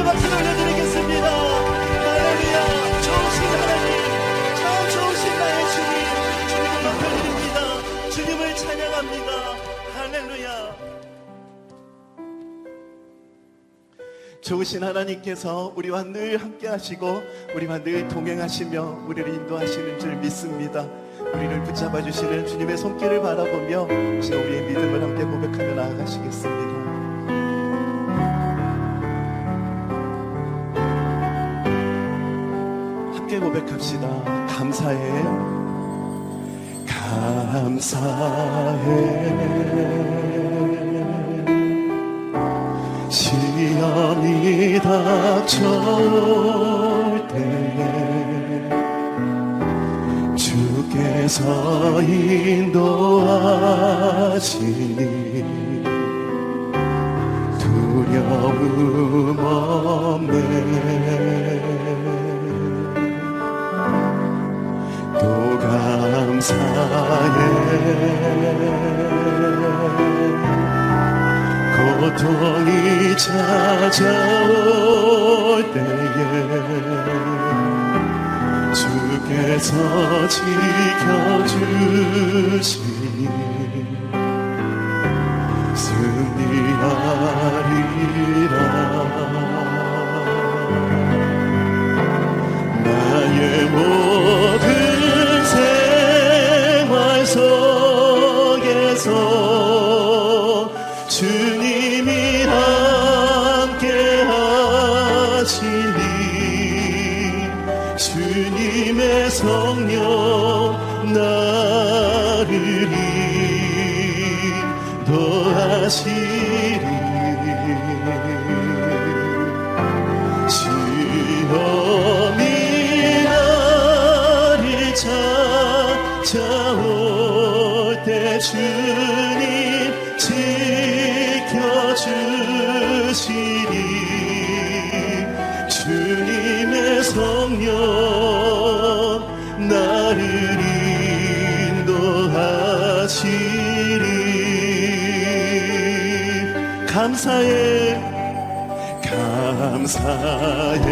박수 올려드리겠습니다. 할렐루야. 좋으신 하나님, 참 좋으신 나의 주님, 주님을 높여드립니다. 주님을 찬양합니다. 할렐루야. 좋으신 하나님께서 우리와 늘 함께 하시고 우리와 늘 동행하시며 우리를 인도하시는 줄 믿습니다. 우리를 붙잡아 주시는 주님의 손길을 바라보며 지금 우리의 믿음을 함께 고백하며 나아가시겠습니다. 함께 고백합시다. 감사해, 감사해. 시험이 닥쳐올 때에 주께서 인도하시니 두려움 없네. 또 감사해. 고통이 찾아올 때에 주께서 지켜주시니 승리하리라. 나의 모든 생활 속에서 주님이 함께 하시니 주님의 성령 나를 인도하시리. 시험이 나를 찾아올 때 주님 지켜주시니 주님의 성령 나를 인도하시리. 감사해, 감사해.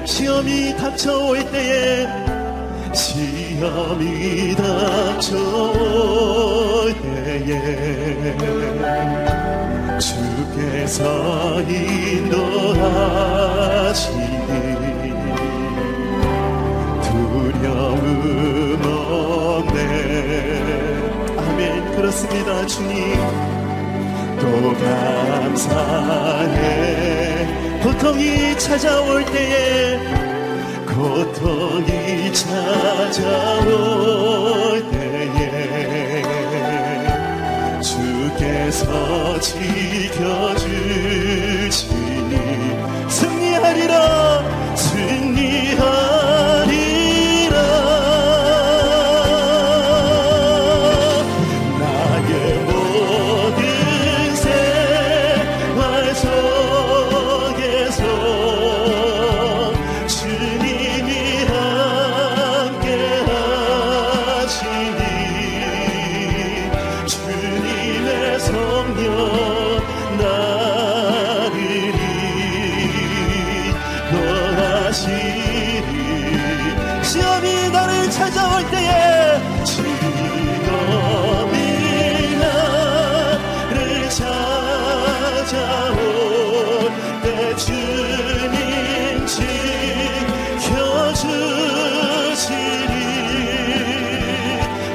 시험이 닥쳐올 때에 시험이 닥쳐올 때에 주께서 인도하시니 두려움 없네. 아멘. 그렇습니다. 주님 또 감사해. 고통이 찾아올 때에 고통이 찾아올 때에 주께서 지켜주시니 승리하리라, 승리하리라. 나의 모든 생활 속에서 주님이 함께 하시니 주님의 성령 나를 인도하시리. 시험이 나를 찾아올 때에 시험이 나를 찾아올 때 주님 지켜주시리.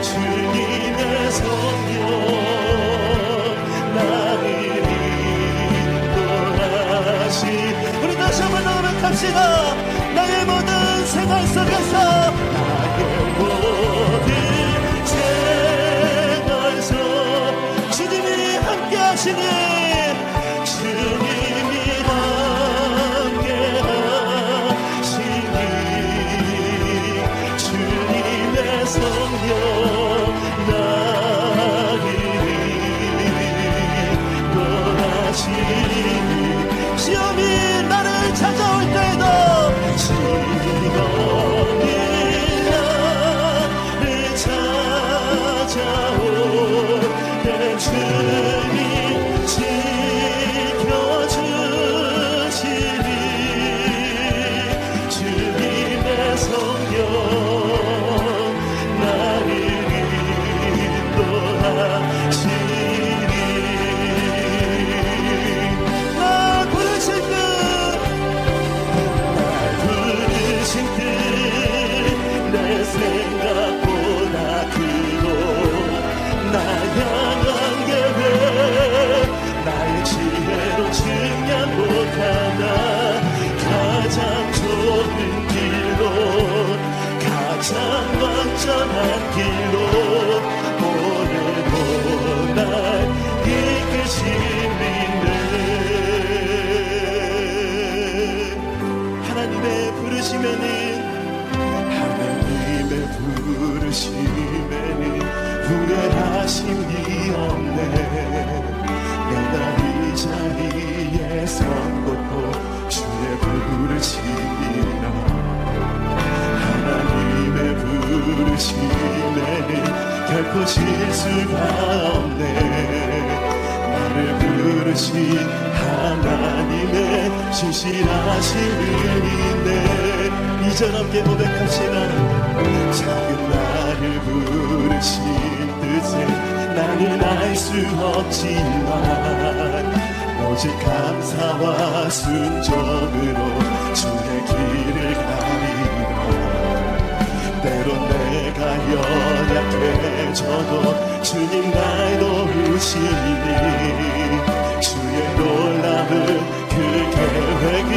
주님의 성령 나를 인도하시. 우리 다시 한번 노력합시다. 나의 모든 생활 속에서 나의 모든 생활 속 주님이 함께 하시니 주님이 함께 하시니 주님의 성령 나를 인도하시니 시험이 나를 찾아올 때에도 시험이 부르심에는 하나님의 부르심에는 후회하심이 없네. 내가 이 자리에 선 곳도 주의 부르심이라. 하나님의 부르심에는 결코 실수가 없네. 나를 부르신 하나님의 신실하신 은혜인데 2절 함께 고백합시다. 작은 나를 부르신 뜻을 나는 알 수 없지만 오직 감사와 순종으로 주의 길을 가리라. 때론 내가 연약해져도 주님 날 도우시니 주의 놀라운 그 계획을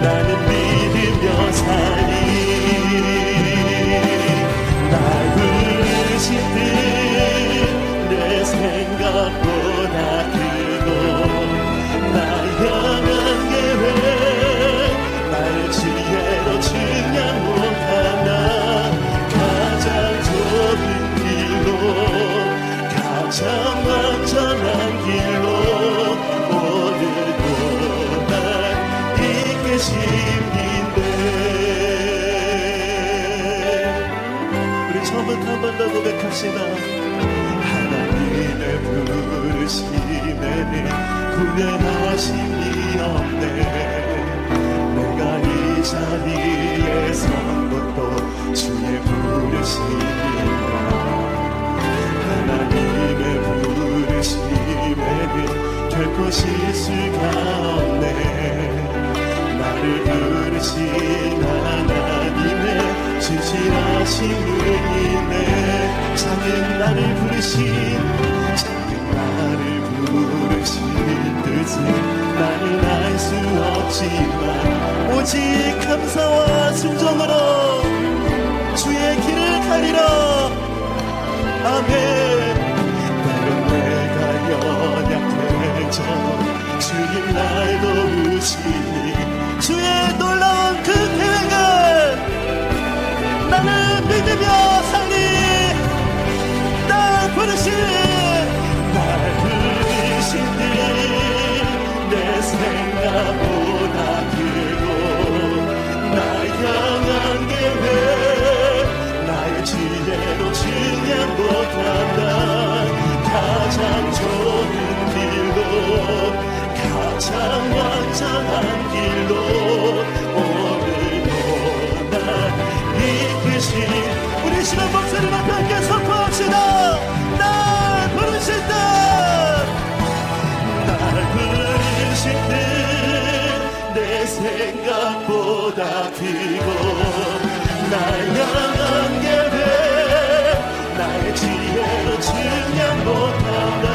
나는 믿으며 사니. 날 부르신 뜻내 생각보다 크고 날 향한 계획 나의 지혜로 증량 못하나 가장 좋은 길로 가장 완전한 길로 오늘도 날 이끄시는데. 우리 처음부터 한 번 더 고백합시다. 하나님의 부르심에는 후회하심이 없네. 내가 이 자리에 선 것도 주의 부르심이라. 하나님의 부르심에는 결코 실수가 없네. 나를 부르신 하나님의 진실하신 은혜네. 작은 나를 부르신 뜻을 나는 알 수 없지만 오직 감사와 순종으로 주의 길을 가리라. 아멘. 때론 내가 연약해져 주님 날 도우시니 주의 놀라운 그 계획을 나는 믿으며 살리. 날 부르신 내 생각보다 크고 날 향한 계획 나의 지혜로 증량 못한다. 가장 좋은 길로 가장 완전한 길로 오늘도 날 이끄신. 우리 신앙 목소리로 함께 선포합시다. 날 부르신다. 날 부르신 뜻내 생각보다 크고 날 향한 계획 나의 지혜로 증량 못한다.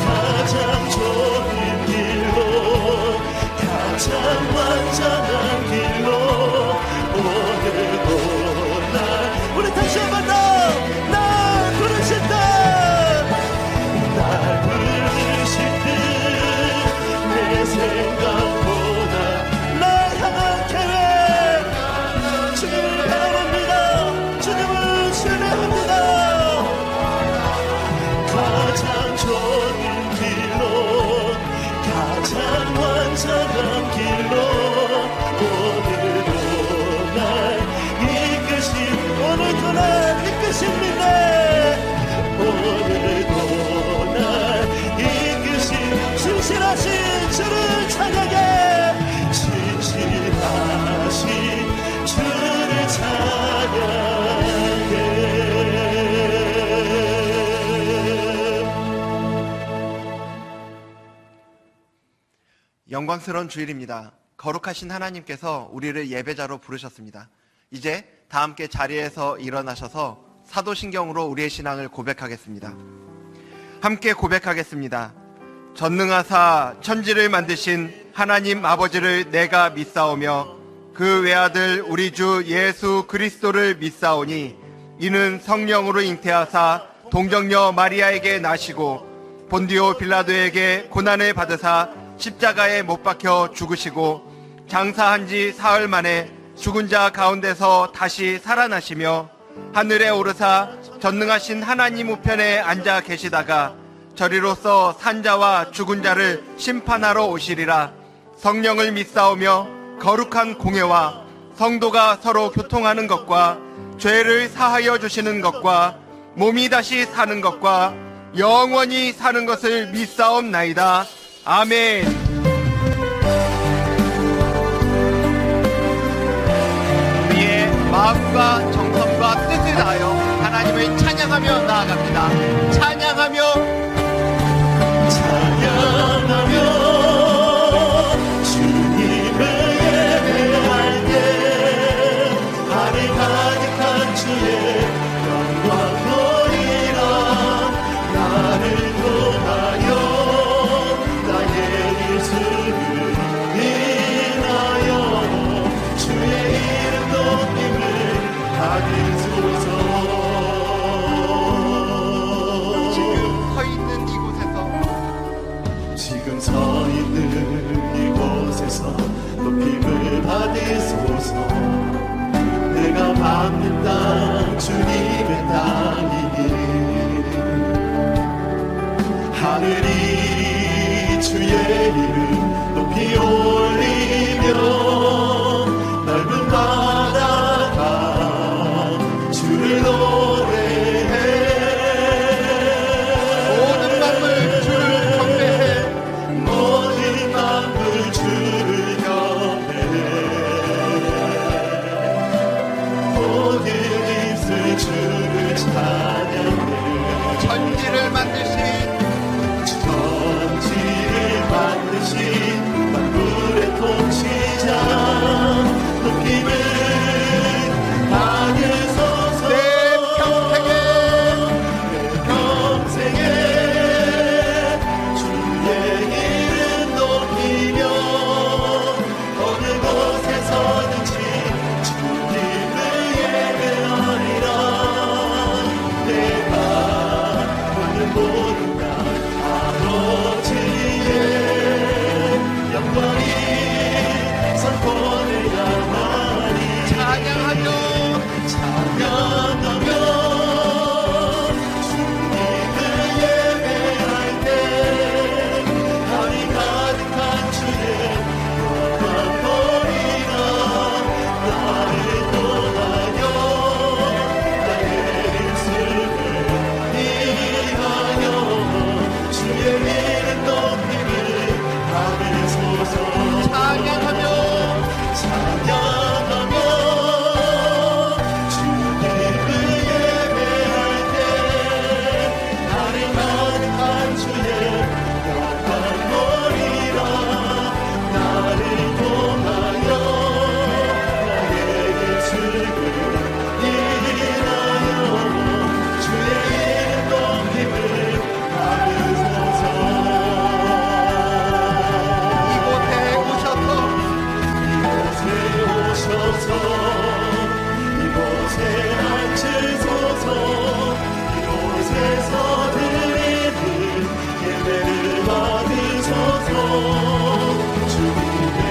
가장 좋은 길로 가장 완전한 길로 오늘도 날. 우리 다시 한번 더. 날 부르신다. 날 부르신 내 생각보다 날 향한 계획 주님을 바라봅니다. 주님을 신뢰합니다. 가장 좋은 길로 가장 완전한 길로 오늘도 날 이끄신. 오늘도 날 이끄십니다. 오늘도 날 이끄신 신실하신 주를 찬양해. 신실하신 주를 찬양해. 영광스러운 주일입니다. 거룩하신 하나님께서 우리를 예배자로 부르셨습니다. 이제 다 함께 자리에서 일어나셔서 사도신경으로 우리의 신앙을 고백하겠습니다. 함께 고백하겠습니다. 전능하사 천지를 만드신 하나님 아버지를 내가 믿사오며 그 외아들 우리 주 예수 그리스도를 믿사오니 이는 성령으로 잉태하사 동정녀 마리아에게 나시고 본디오 빌라도에게 고난을 받으사 십자가에 못 박혀 죽으시고 장사한 지 사흘 만에 죽은 자 가운데서 다시 살아나시며 하늘에 오르사 전능하신 하나님 우편에 앉아 계시다가 저리로서 산자와 죽은 자를 심판하러 오시리라. 성령을 믿사오며 거룩한 공예와 성도가 서로 교통하는 것과 죄를 사하여 주시는 것과 몸이 다시 사는 것과 영원히 사는 것을 믿사옵나이다. 아멘. 우리의 마음과 정성과 뜻을 다하여 하나님을 찬양하며 나아갑니다. 찬양하며 주님을 예배할 때 하늘 가득한 주의 영광 보이라. 나를 통하여 나의 일수를 인하여 주의 이름 높임을 받으소서. 지금 서 있는 이곳에서 높임을 받으소서. 내가 밟는 땅 주님의 땅이니 하늘이 주의 이름 높이 올리며 넓은 바다가 주를 노래해. 모든 만물 주를 경배해. 모든 만물 주를 경배해. 모든 입술 주를 찬양해. 천지를 만드신 만물의 통치자 높임을 받으소서. 내 평생에 주의 이름 높이며 어느 곳에서든지 주님을 예배하리라. 내가 보는 모든 영광이 선포를 향하니 찬양하며 주님을 예배할 때 하늘 가득한 주의 영광 보이라. 나를 통하여 나의 일수를 인하여 주의 이름 높임을 받으소서. 찬양하며 주님을 예배할 때 나를 가득한 주의 영광 보이라. 나를 통하여 나의 예수를 인하여 주의 이름 높임을 받으소서. 이곳에 앉으소서. 이곳에서 드리는 예배를 받으소서. 주님의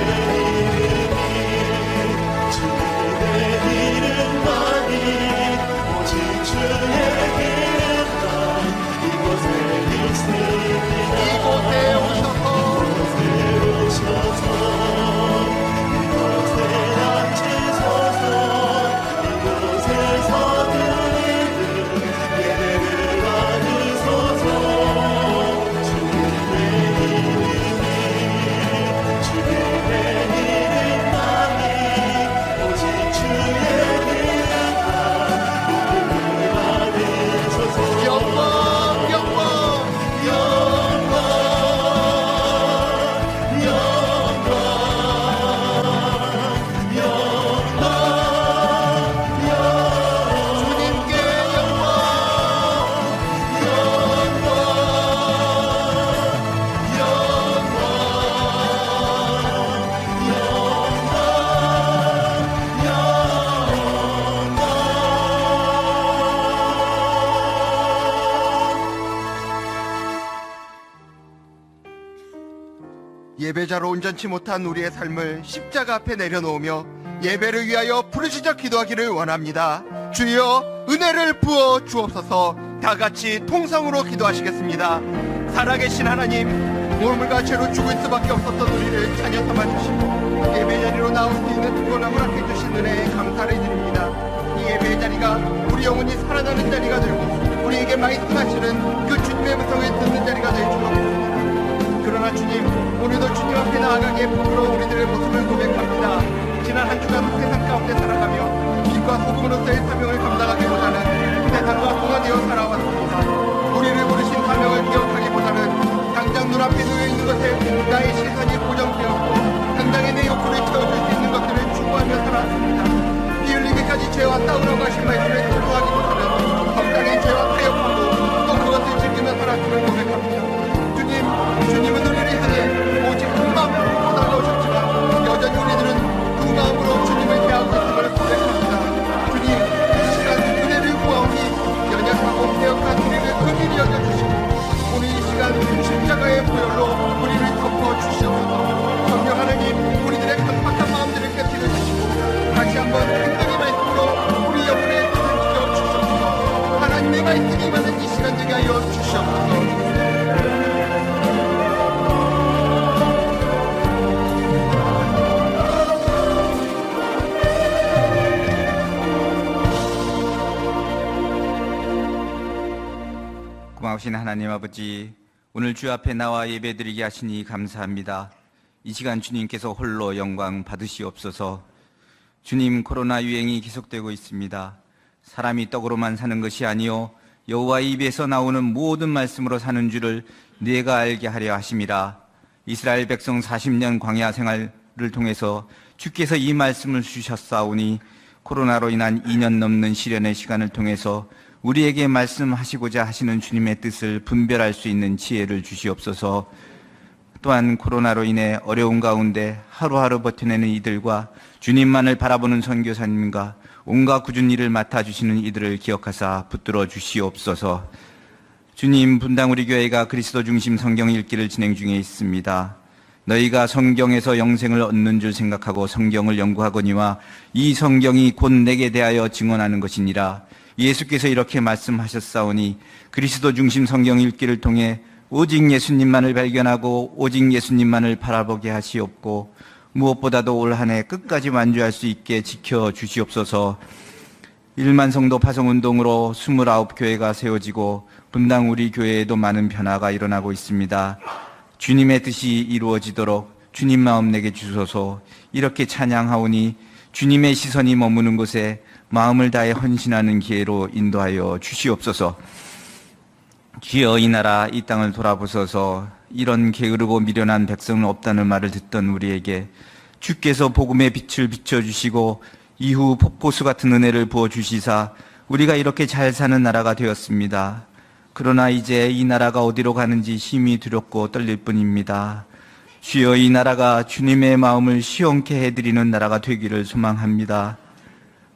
이름만이 오직 주의 이름만 이곳에 있습니다. 이곳에 오셔서 이곳에서 드리는 예배를 받으소서. 주님의 이름만이 오직 주의 이름만 높임을 받으소서. 영광 주님께 예배자로 온전치 못한 우리의 삶을 십자가 앞에 내려놓으며 예배를 위하여 부르짖어 기도하기를 원합니다. 주여 은혜를 부어 주옵소서. 다 같이 통성으로 기도하시겠습니다. 살아계신 하나님, 몸과 죄로 죽을 수밖에 없었던 우리를 자녀 삼아 주시고 예배 자리로 나올 수 있는 특권함을 함께 주신 은혜에 감사를 드립니다. 이 예배 자리가 우리 영혼이 살아나는 자리가 되고 우리에게 말씀하시는 그 주님의 음성을 듣는 자리가 될 줄 믿습니다. 그러나 주님, 오늘도 주님 앞에 나아가기에 부끄러운 우리들의 모습을 고백합니다. 지난 한 주간 세상 가운데 살아가며 빛과 소금으로서의 사명을 감당하기보다는 세상과 동화되어 살아왔습니다. 우리를 부르신 사명을 기억하기보다는 당장 눈앞에 놓여있는 것에 나의 시선이 고정되었고 당장에 내 욕구를 채워줄 수 있는 것들을 추구하며 살아왔습니다. 피 흘리기까지 죄와 싸우라고 하신 말씀을 소중하기보다는 적당히 죄와 타협하고 또 그것을 즐기며 살았음을 고백합니다. 주님은 우리를 향해 오직 큰 마음으로 다가오셨지만 여전히 우리들은 그 마음으로 주님을 대하고 있음을 고백합니다. 주님, 이 시간 은혜를 구하오니 연약하고 배역한 우리를 긍휼히 여겨주시고 오늘 이 시간 십자가의 보혈로 우리를 덮어주시옵소서. 성령 하나님, 우리들의 강박한 마음들을 깨뜨려 주시고 다시 한번 생명의 말씀으로 우리 영혼의 뜻을 지켜주시옵소서. 하나님의 말씀이 임하는 이 시간 되게 하여 주시옵소서. 고마우신 하나님 아버지, 오늘 주 앞에 나와 예배드리게 하시니 감사합니다. 이 시간 주님께서 홀로 영광 받으시옵소서. 주님, 코로나 유행이 계속되고 있습니다. 사람이 떡으로만 사는 것이 아니요 여호와의 입에서 나오는 모든 말씀으로 사는 줄을 내가 알게 하려 하심이라. 이스라엘 백성 40년 광야 생활을 통해서 주께서 이 말씀을 주셨사오니 코로나로 인한 2년 넘는 시련의 시간을 통해서 우리에게 말씀하시고자 하시는 주님의 뜻을 분별할 수 있는 지혜를 주시옵소서. 또한 코로나로 인해 어려운 가운데 하루하루 버텨내는 이들과 주님만을 바라보는 선교사님과 온갖 굳은 일을 맡아주시는 이들을 기억하사 붙들어 주시옵소서. 주님, 분당 우리 교회가 그리스도 중심 성경 읽기를 진행 중에 있습니다. 너희가 성경에서 영생을 얻는 줄 생각하고 성경을 연구하거니와 이 성경이 곧 내게 대하여 증언하는 것이니라. 예수께서 이렇게 말씀하셨사오니 그리스도 중심 성경 읽기를 통해 오직 예수님만을 발견하고 오직 예수님만을 바라보게 하시옵고 무엇보다도 올 한 해 끝까지 완주할 수 있게 지켜주시옵소서. 1만 성도 파송운동으로 29교회가 세워지고 분당 우리 교회에도 많은 변화가 일어나고 있습니다. 주님의 뜻이 이루어지도록 주님 마음 내게 주소서. 이렇게 찬양하오니 주님의 시선이 머무는 곳에 마음을 다해 헌신하는 기회로 인도하여 주시옵소서. 주여, 이 나라 이 땅을 돌아보소서. 이런 게으르고 미련한 백성은 없다는 말을 듣던 우리에게 주께서 복음의 빛을 비춰주시고 이후 폭포수 같은 은혜를 부어주시사 우리가 이렇게 잘 사는 나라가 되었습니다. 그러나 이제 이 나라가 어디로 가는지 심히 두렵고 떨릴 뿐입니다. 주여, 이 나라가 주님의 마음을 시원케 해드리는 나라가 되기를 소망합니다.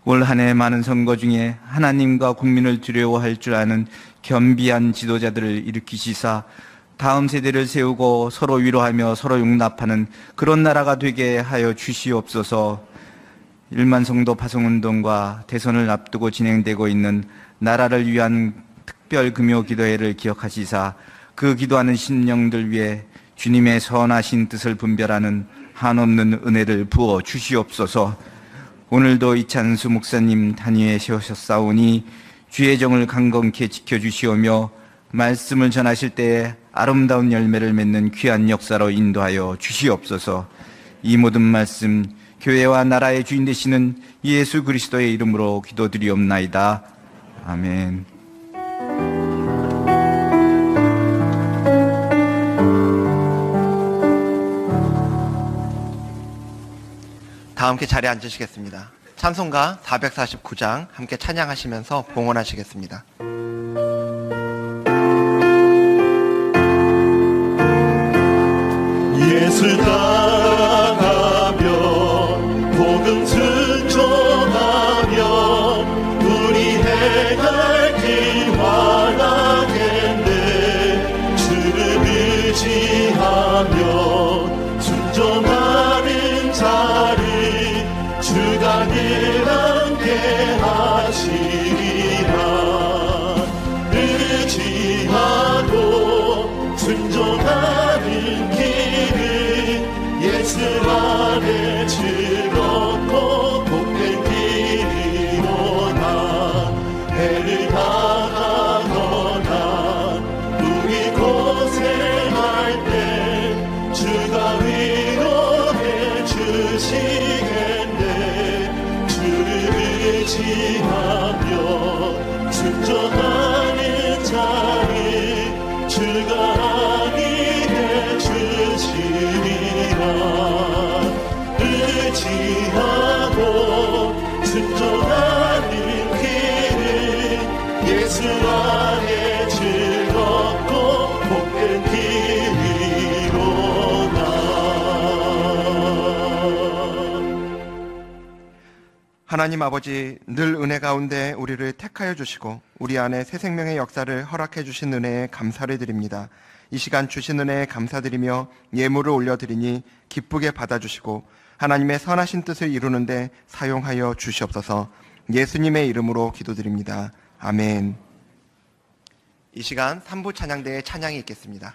올 한 해 많은 선거 중에 하나님과 국민을 두려워할 줄 아는 겸비한 지도자들을 일으키시사 다음 세대를 세우고 서로 위로하며 서로 용납하는 그런 나라가 되게 하여 주시옵소서. 1만 성도 파송운동과 대선을 앞두고 진행되고 있는 나라를 위한 특별 금요 기도회를 기억하시사 그 기도하는 심령들 위해 주님의 선하신 뜻을 분별하는 한없는 은혜를 부어 주시옵소서. 오늘도 이찬수 목사님 단위에 세우셨사오니 주의 정을 강건케 지켜주시오며 말씀을 전하실 때에 아름다운 열매를 맺는 귀한 역사로 인도하여 주시옵소서. 이 모든 말씀 교회와 나라의 주인 되시는 예수 그리스도의 이름으로 기도드리옵나이다. 아멘. 다 함께 자리에 앉으시겠습니다. 찬송가 449장 함께 찬양하시면서 봉헌하시겠습니다. 예수 따라가며 복음 순종하며 우리 행할 길 환하겠네. 주를 의지하며 순종하는 자를 주가 의지하며 순종하는 자를 주가 함께 해주시리라. 의지하고 순종하는 길은 예수 안에 즐겁고 복된 길이로다. 하나님 아버지, 늘 은혜 가운데 우리를 택하여 주시고 우리 안에 새 생명의 역사를 허락해 주신 은혜에 감사를 드립니다. 이 시간 주신 은혜에 감사드리며 예물을 올려드리니 기쁘게 받아주시고 하나님의 선하신 뜻을 이루는데 사용하여 주시옵소서. 예수님의 이름으로 기도드립니다. 아멘. 이 시간 3부 찬양대의 찬양이 있겠습니다.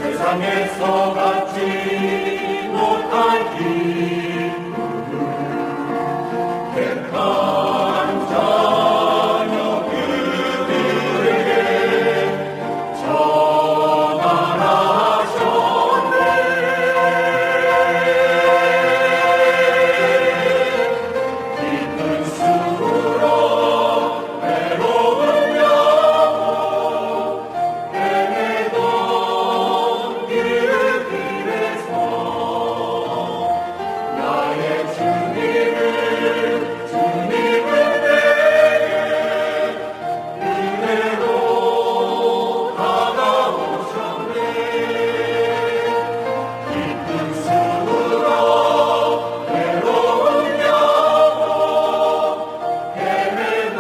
세상에서 갖지 못한 기쁨을 택한 자녀 그들에게 전하셨네. 깊은 수로 외로운 영혼 헤매던 그 길에서 나의 주님은 내게 은혜로 다가오셨네. 깊은 수로 외로운 영혼 헤매던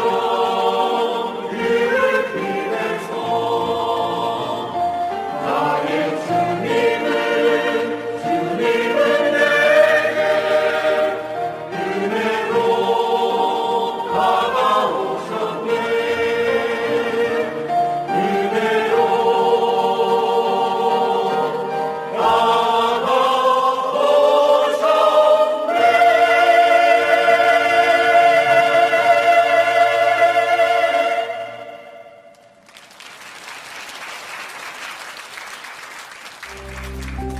그 길에서 나의 주님은 내게 은혜로 다가오셨네. 은혜로 다가오셨네.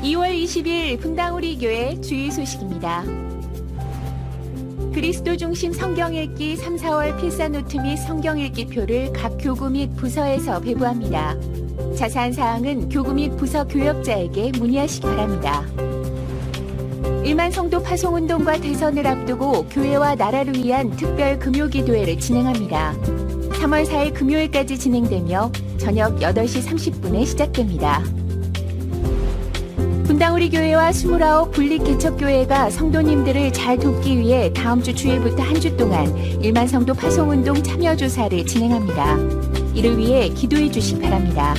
2월 20일 분당우리 교회 주일 소식입니다. 그리스도 중심 성경 읽기 3, 4월 필사노트 및 성경 읽기표를 각 교구 및 부서에서 배부합니다. 자세한 사항은 교구 및 부서 교역자에게 문의하시기 바랍니다. 1만 성도 파송운동과 대선을 앞두고 교회와 나라를 위한 특별 금요기도회를 진행합니다. 3월 4일 금요일까지 진행되며 저녁 8시 30분에 시작됩니다. 분당우리 교회와 29 분립개척교회가 성도님들을 잘 돕기 위해 다음 주 주일부터 한 주 동안 1만 성도 파송운동 참여조사를 진행합니다. 이를 위해 기도해 주시기 바랍니다.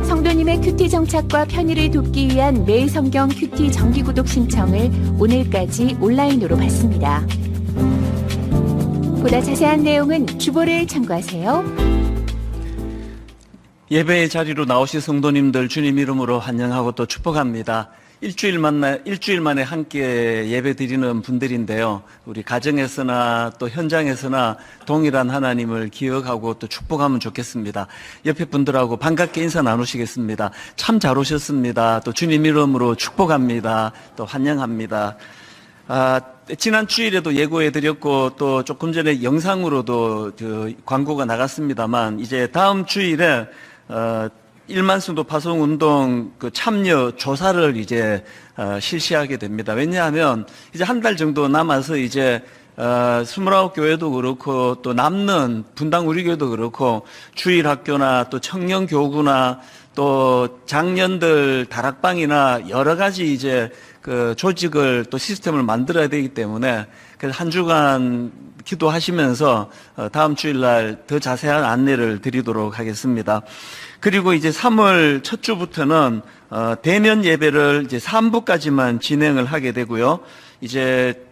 성도님의 큐티 정착과 편의를 돕기 위한 매일 성경 큐티 정기구독 신청을 오늘까지 온라인으로 받습니다. 보다 자세한 내용은 주보를 참고하세요. 예배의 자리로 나오신 성도님들 주님 이름으로 환영하고 또 축복합니다. 일주일 만에 함께 예배 드리는 분들인데요. 우리 가정에서나 또 현장에서나 동일한 하나님을 기억하고 또 축복하면 좋겠습니다. 옆에 분들하고 반갑게 인사 나누시겠습니다. 참 잘 오셨습니다. 또 주님 이름으로 축복합니다. 또 환영합니다. 지난 주일에도 예고해드렸고 또 조금 전에 영상으로도 광고가 나갔습니다만 이제 다음 주일에 1만 성도 파송운동 참여 조사를 이제 실시하게 됩니다. 왜냐하면 이제 한 달 정도 남아서 이제 29교회도 그렇고 또 남는 분당 우리 교회도 그렇고 주일학교나 또 청년교구나 또 장년들 다락방이나 여러 가지 이제 그 조직을 또 시스템을 만들어야 되기 때문에 그래서 한 주간 기도하시면서 다음 주일날 더 자세한 안내를 드리도록 하겠습니다. 그리고 이제 3월 첫 주부터는 대면 예배를 이제 3부까지만 진행을 하게 되고요. 이제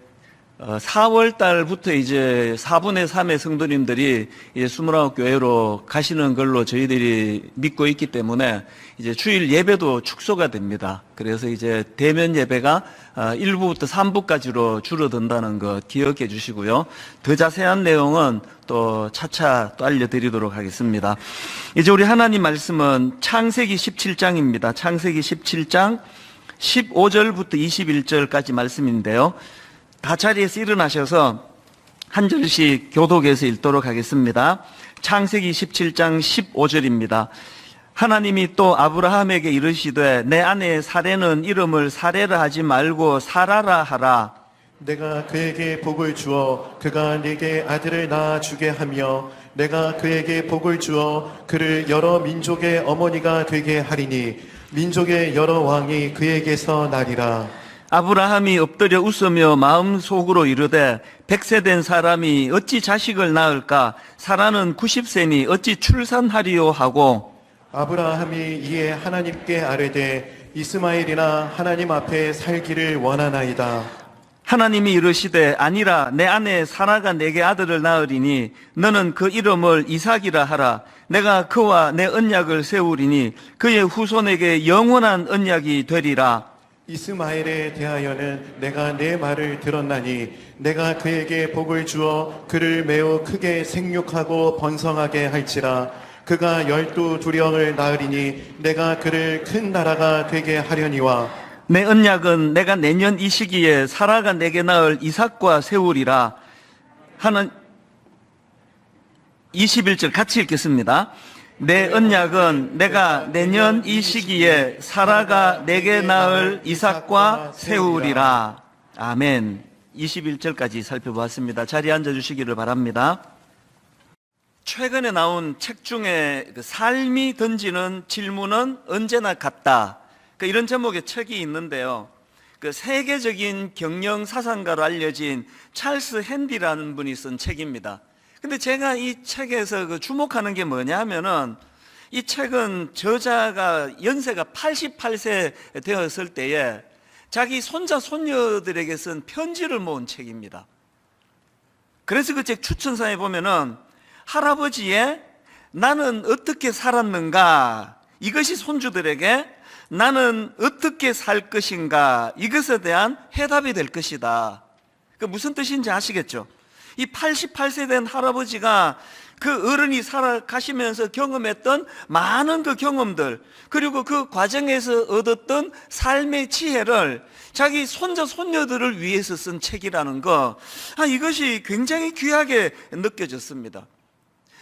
4월 달부터 이제 4분의 3의 성도님들이 이제 29교회로 가시는 걸로 저희들이 믿고 있기 때문에 이제 주일 예배도 축소가 됩니다. 그래서 이제 대면 예배가 1부부터 3부까지로 줄어든다는 거 기억해 주시고요. 더 자세한 내용은 또 차차 또 알려드리도록 하겠습니다. 이제 우리 하나님 말씀은 창세기 17장입니다. 창세기 17장 15절부터 21절까지 말씀인데요. 다 자리에서 일어나셔서 한 절씩 교독해서 읽도록 하겠습니다. 창세기 17장 15절입니다. 하나님이 또 아브라함에게 이르시되 내 아내 사레는 이름을 사레라 하지 말고 사라라 하라. 내가 그에게 복을 주어 그가 네게 아들을 낳아 주게 하며 내가 그에게 복을 주어 그를 여러 민족의 어머니가 되게 하리니 민족의 여러 왕이 그에게서 나리라. 아브라함이 엎드려 웃으며 마음속으로 이르되 100세 된 사람이 어찌 자식을 낳을까? 사라는 90세니 어찌 출산하리요 하고 아브라함이 이에 하나님께 아뢰되 이스마엘이나 하나님 앞에 살기를 원하나이다. 하나님이 이르시되 아니라 내 아내 사라가 내게 아들을 낳으리니 너는 그 이름을 이삭이라 하라. 내가 그와 내 언약을 세우리니 그의 후손에게 영원한 언약이 되리라. 이스마엘에 대하여는 내가 내 말을 들었나니 내가 그에게 복을 주어 그를 매우 크게 생육하고 번성하게 할지라. 그가 12두령을 낳으리니 내가 그를 큰 나라가 되게 하려니와 내 언약은 내가 내년 이 시기에 사라가 내게 낳을 이삭과 세우리라 하는 21절 같이 읽겠습니다. 내 언약은 내가 내년 이 시기에 사라가 내게 낳을 이삭과 세우리라. 아멘. 21절까지 살펴보았습니다. 자리에 앉아주시기를 바랍니다. 최근에 나온 책 중에 삶이 던지는 질문은 언제나 같다. 이런 제목의 책이 있는데요. 세계적인 경영 사상가로 알려진 찰스 핸디라는 분이 쓴 책입니다. 근데 제가 이 책에서 주목하는 게 뭐냐 하면은 이 책은 저자가 연세가 88세 되었을 때에 자기 손자, 손녀들에게 쓴 편지를 모은 책입니다. 그래서 그 책 추천사에 보면은 할아버지의 나는 어떻게 살았는가, 이것이 손주들에게 나는 어떻게 살 것인가, 이것에 대한 해답이 될 것이다. 그 무슨 뜻인지 아시겠죠? 이 88세 된 할아버지가 그 어른이 살아가시면서 경험했던 많은 그 경험들, 그리고 그 과정에서 얻었던 삶의 지혜를 자기 손자, 손녀들을 위해서 쓴 책이라는 거, 이것이 굉장히 귀하게 느껴졌습니다.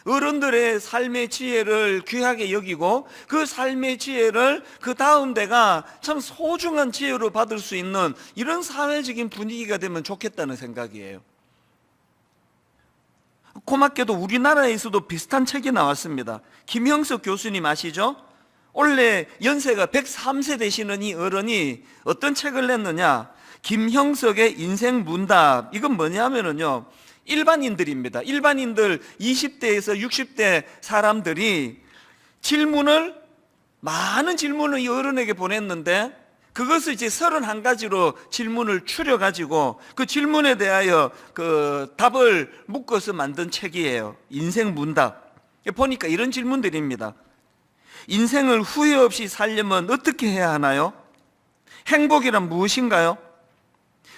어른들의 삶의 지혜를 귀하게 여기고 그 삶의 지혜를 그 다음 대가 참 소중한 지혜로 받을 수 있는 이런 사회적인 분위기가 되면 좋겠다는 생각이에요. 고맙게도 우리나라에서도 비슷한 책이 나왔습니다. 김형석 교수님 아시죠? 원래 연세가 103세 되시는 이 어른이 어떤 책을 냈느냐? 김형석의 인생 문답. 이건 뭐냐면요, 일반인들입니다. 일반인들 20대에서 60대 사람들이 많은 질문을 이 어른에게 보냈는데, 그것을 이제 31가지로 질문을 추려가지고 그 질문에 대하여 그 답을 묶어서 만든 책이에요. 인생 문답. 보니까 이런 질문들입니다. 인생을 후회 없이 살려면 어떻게 해야 하나요? 행복이란 무엇인가요?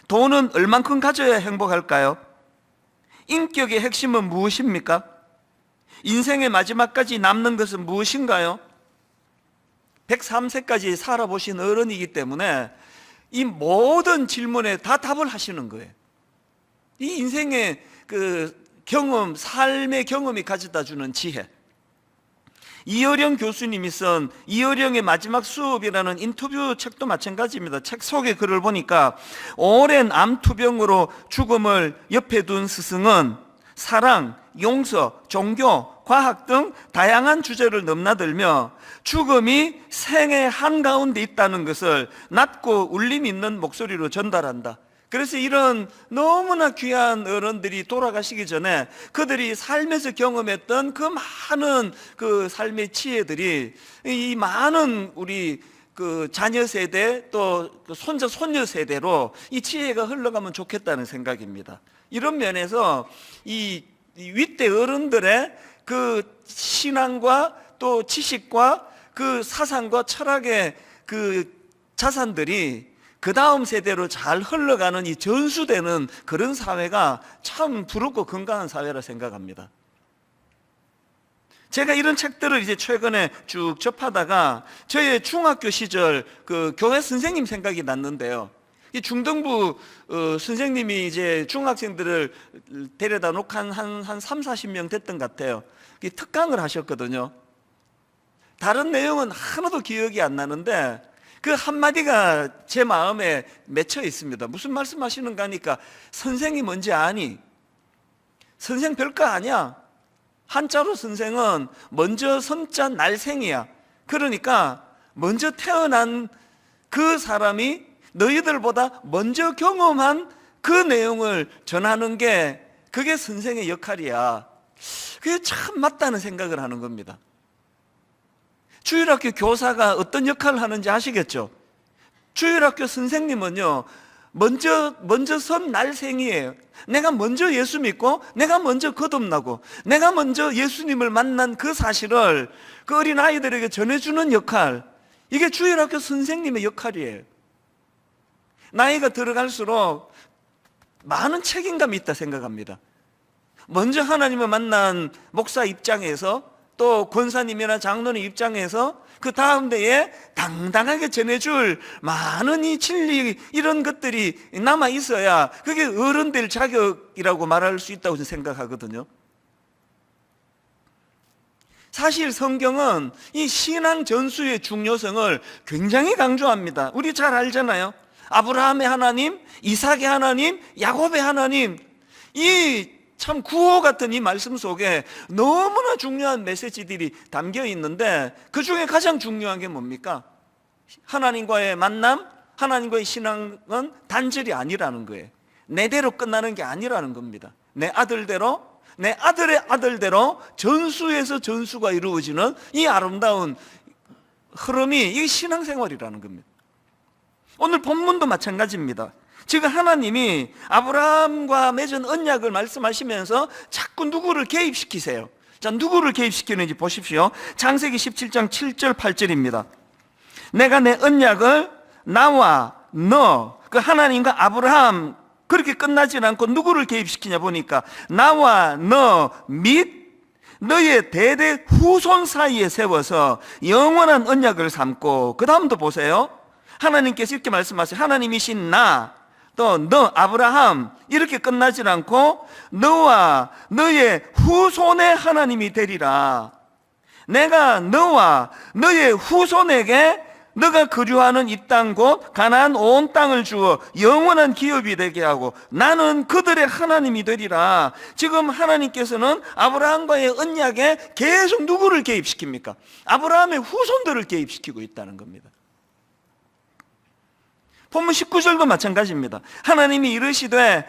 돈은 얼만큼 가져야 행복할까요? 인격의 핵심은 무엇입니까? 인생의 마지막까지 남는 것은 무엇인가요? 103세까지 살아보신 어른이기 때문에 이 모든 질문에 다 답을 하시는 거예요. 이 인생의 그 경험, 삶의 경험이 가져다 주는 지혜. 이어령 교수님이 쓴 이어령의 마지막 수업이라는 인터뷰 책도 마찬가지입니다. 책 속의 글을 보니까 오랜 암투병으로 죽음을 옆에 둔 스승은 사랑, 용서, 종교, 과학 등 다양한 주제를 넘나들며 죽음이 생의 한가운데 있다는 것을 낮고 울림 있는 목소리로 전달한다. 그래서 이런 너무나 귀한 어른들이 돌아가시기 전에 그들이 삶에서 경험했던 그 많은 그 삶의 지혜들이 이 많은 우리 그 자녀 세대 또 손자 손녀 세대로 이 지혜가 흘러가면 좋겠다는 생각입니다. 이런 면에서 이 윗대 어른들의 그 신앙과 또 지식과 그 사상과 철학의 그 자산들이 그 다음 세대로 잘 흘러가는 이 전수되는 그런 사회가 참 부럽고 건강한 사회라 생각합니다. 제가 이런 책들을 이제 최근에 쭉 접하다가 저의 중학교 시절 그 교회 선생님 생각이 났는데요. 이 중등부 선생님이 이제 중학생들을 데려다 놓고 한 3, 40명 됐던 것 같아요. 특강을 하셨거든요. 다른 내용은 하나도 기억이 안 나는데 그 한마디가 제 마음에 맺혀 있습니다. 무슨 말씀하시는가 하니까 선생이 뭔지 아니? 선생 별거 아니야. 한자로 선생은 먼저 선자 날생이야. 그러니까 먼저 태어난 그 사람이 너희들보다 먼저 경험한 그 내용을 전하는 게 그게 선생의 역할이야. 그게 참 맞다는 생각을 하는 겁니다. 주일학교 교사가 어떤 역할을 하는지 아시겠죠? 주일학교 선생님은요, 먼저 선 날생이에요. 내가 먼저 예수 믿고 내가 먼저 거듭나고 내가 먼저 예수님을 만난 그 사실을 그 어린 아이들에게 전해주는 역할, 이게 주일학교 선생님의 역할이에요. 나이가 들어갈수록 많은 책임감이 있다 생각합니다. 먼저 하나님을 만난 목사 입장에서 또 권사님이나 장로님 입장에서 그 다음 대에 당당하게 전해줄 많은 이 진리 이런 것들이 남아 있어야 그게 어른될 자격이라고 말할 수 있다고 생각하거든요. 사실 성경은 이 신앙 전수의 중요성을 굉장히 강조합니다. 우리 잘 알잖아요. 아브라함의 하나님, 이삭의 하나님, 야곱의 하나님, 이 참 구호 같은 이 말씀 속에 너무나 중요한 메시지들이 담겨 있는데 그 중에 가장 중요한 게 뭡니까? 하나님과의 만남, 하나님과의 신앙은 단절이 아니라는 거예요. 내대로 끝나는 게 아니라는 겁니다. 내 아들대로, 내 아들의 아들대로 전수에서 전수가 이루어지는 이 아름다운 흐름이 이 신앙생활이라는 겁니다. 오늘 본문도 마찬가지입니다. 지금 하나님이 아브라함과 맺은 언약을 말씀하시면서 자꾸 누구를 개입시키세요. 자, 누구를 개입시키는지 보십시오. 창세기 17장 7절 8절입니다. 내가 내 언약을 나와 너, 그 하나님과 아브라함, 그렇게 끝나지 않고 누구를 개입시키냐 보니까 나와 너 및 너의 대대 후손 사이에 세워서 영원한 언약을 삼고, 그 다음도 보세요. 하나님께서 이렇게 말씀하세요. 하나님이신 나, 또 너 아브라함, 이렇게 끝나지 않고 너와 너의 후손의 하나님이 되리라. 내가 너와 너의 후손에게 너가 거주하는 이 땅 곧 가나안 온 땅을 주어 영원한 기업이 되게 하고 나는 그들의 하나님이 되리라. 지금 하나님께서는 아브라함과의 언약에 계속 누구를 개입시킵니까? 아브라함의 후손들을 개입시키고 있다는 겁니다. 본문 19절도 마찬가지입니다. 하나님이 이르시되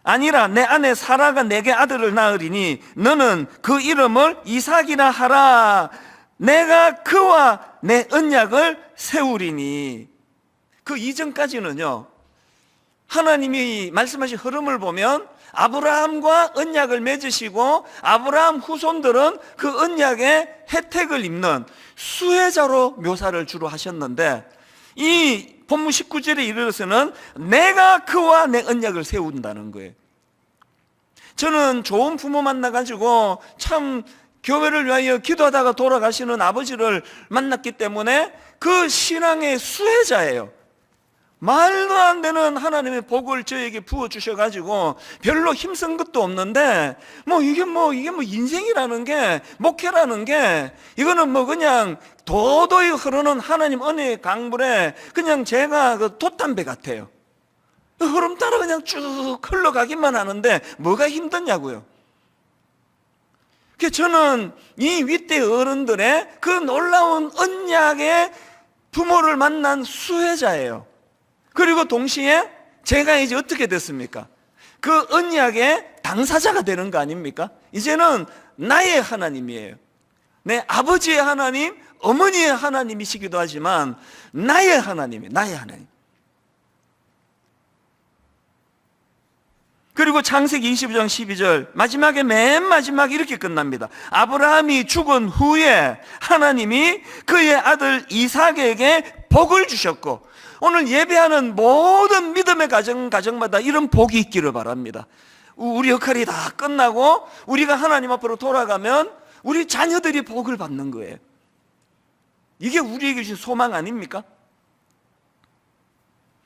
아니라 내 아내 사라가 내게 아들을 낳으리니 너는 그 이름을 이삭이라 하라. 내가 그와 내 언약을 세우리니. 그 이전까지는요, 하나님이 말씀하신 흐름을 보면 아브라함과 언약을 맺으시고 아브라함 후손들은 그 언약의 혜택을 입는 수혜자로 묘사를 주로 하셨는데, 이 본문 19절에 이르러서는 내가 그와 내 언약을 세운다는 거예요. 저는 좋은 부모 만나가지고 참 교회를 위하여 기도하다가 돌아가시는 아버지를 만났기 때문에 그 신앙의 수혜자예요. 말도 안 되는 하나님의 복을 저에게 부어주셔가지고 별로 힘쓴 것도 없는데 이게 인생이라는 게, 목회라는 게 이거는 그냥 도도히 흐르는 하나님 은혜의 강물에 그냥 제가 그 돛담배 같아요. 흐름 따라 그냥 쭉 흘러가기만 하는데 뭐가 힘드냐고요. 저는 이 윗대 어른들의 그 놀라운 언약의 부모를 만난 수혜자예요. 그리고 동시에 제가 이제 어떻게 됐습니까? 그 언약의 당사자가 되는 거 아닙니까? 이제는 나의 하나님이에요. 내 아버지의 하나님, 어머니의 하나님이시기도 하지만 나의 하나님이에요. 나의 하나님. 그리고 창세기 25장 12절 마지막에, 맨 마지막에 이렇게 끝납니다. 아브라함이 죽은 후에 하나님이 그의 아들 이삭에게 복을 주셨고, 오늘 예배하는 모든 믿음의 가정마다 이런 복이 있기를 바랍니다. 우리 역할이 다 끝나고 우리가 하나님 앞으로 돌아가면 우리 자녀들이 복을 받는 거예요. 이게 우리에게 주신 소망 아닙니까?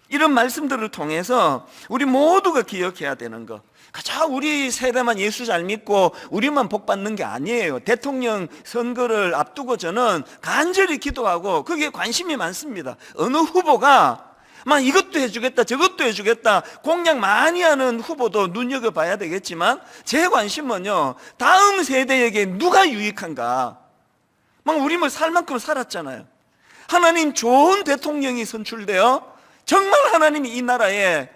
이런 말씀들을 통해서 우리 모두가 기억해야 되는 것, 그저 우리 세대만 예수 잘 믿고 우리만 복 받는 게 아니에요. 대통령 선거를 앞두고 저는 간절히 기도하고 거기에 관심이 많습니다. 어느 후보가 막 이것도 해주겠다 저것도 해주겠다 공약 많이 하는 후보도 눈여겨봐야 되겠지만, 제 관심은요, 다음 세대에게 누가 유익한가. 우리 살 만큼 살았잖아요. 하나님 좋은 대통령이 선출되어 정말 하나님이 이 나라에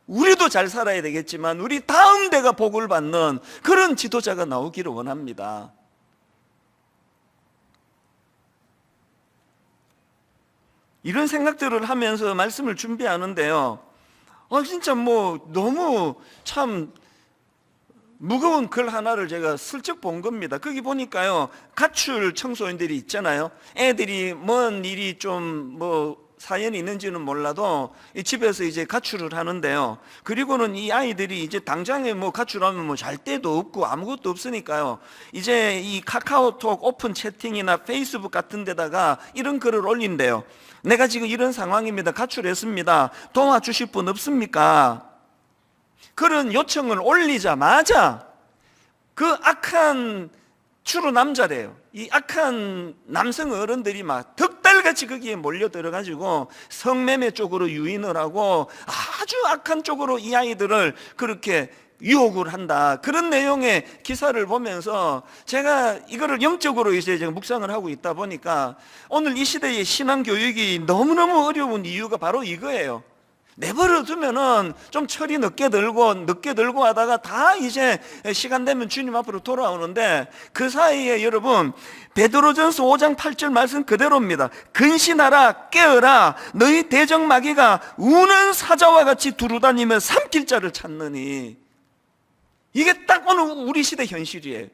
우리도 잘 살아야 되겠지만 우리 다음 대가 복을 받는 그런 지도자가 나오기를 원합니다. 이런 생각들을 하면서 말씀을 준비하는데요, 진짜 너무 참 무거운 글 하나를 제가 슬쩍 본 겁니다. 거기 보니까요, 가출 청소년들이 있잖아요. 애들이 뭔 일이 좀 사연이 있는지는 몰라도 집에서 이제 가출을 하는데요. 그리고는 이 아이들이 이제 당장에 가출하면 잘 데도 없고 아무것도 없으니까요, 이제 이 카카오톡 오픈 채팅이나 페이스북 같은 데다가 이런 글을 올린대요. 내가 지금 이런 상황입니다. 가출했습니다. 도와주실 분 없습니까? 그런 요청을 올리자마자 그 악한 주로 남자래요. 이 악한 남성 어른들이 막 덕달같이 거기에 몰려 들어가지고 성매매 쪽으로 유인을 하고 아주 악한 쪽으로 이 아이들을 그렇게 유혹을 한다. 그런 내용의 기사를 보면서 제가 이거를 영적으로 이제 제가 묵상을 하고 있다 보니까 오늘 이 시대의 신앙 교육이 너무너무 어려운 이유가 바로 이거예요. 내버려 두면은 좀 철이 늦게 들고 하다가 다 이제 시간 되면 주님 앞으로 돌아오는데, 그 사이에 여러분 베드로전서 5장 8절 말씀 그대로입니다. 근신하라, 깨어라, 너희 대적마귀가 우는 사자와 같이 두루다니며 삼킬 자를 찾느니. 이게 딱 오늘 우리 시대 현실이에요.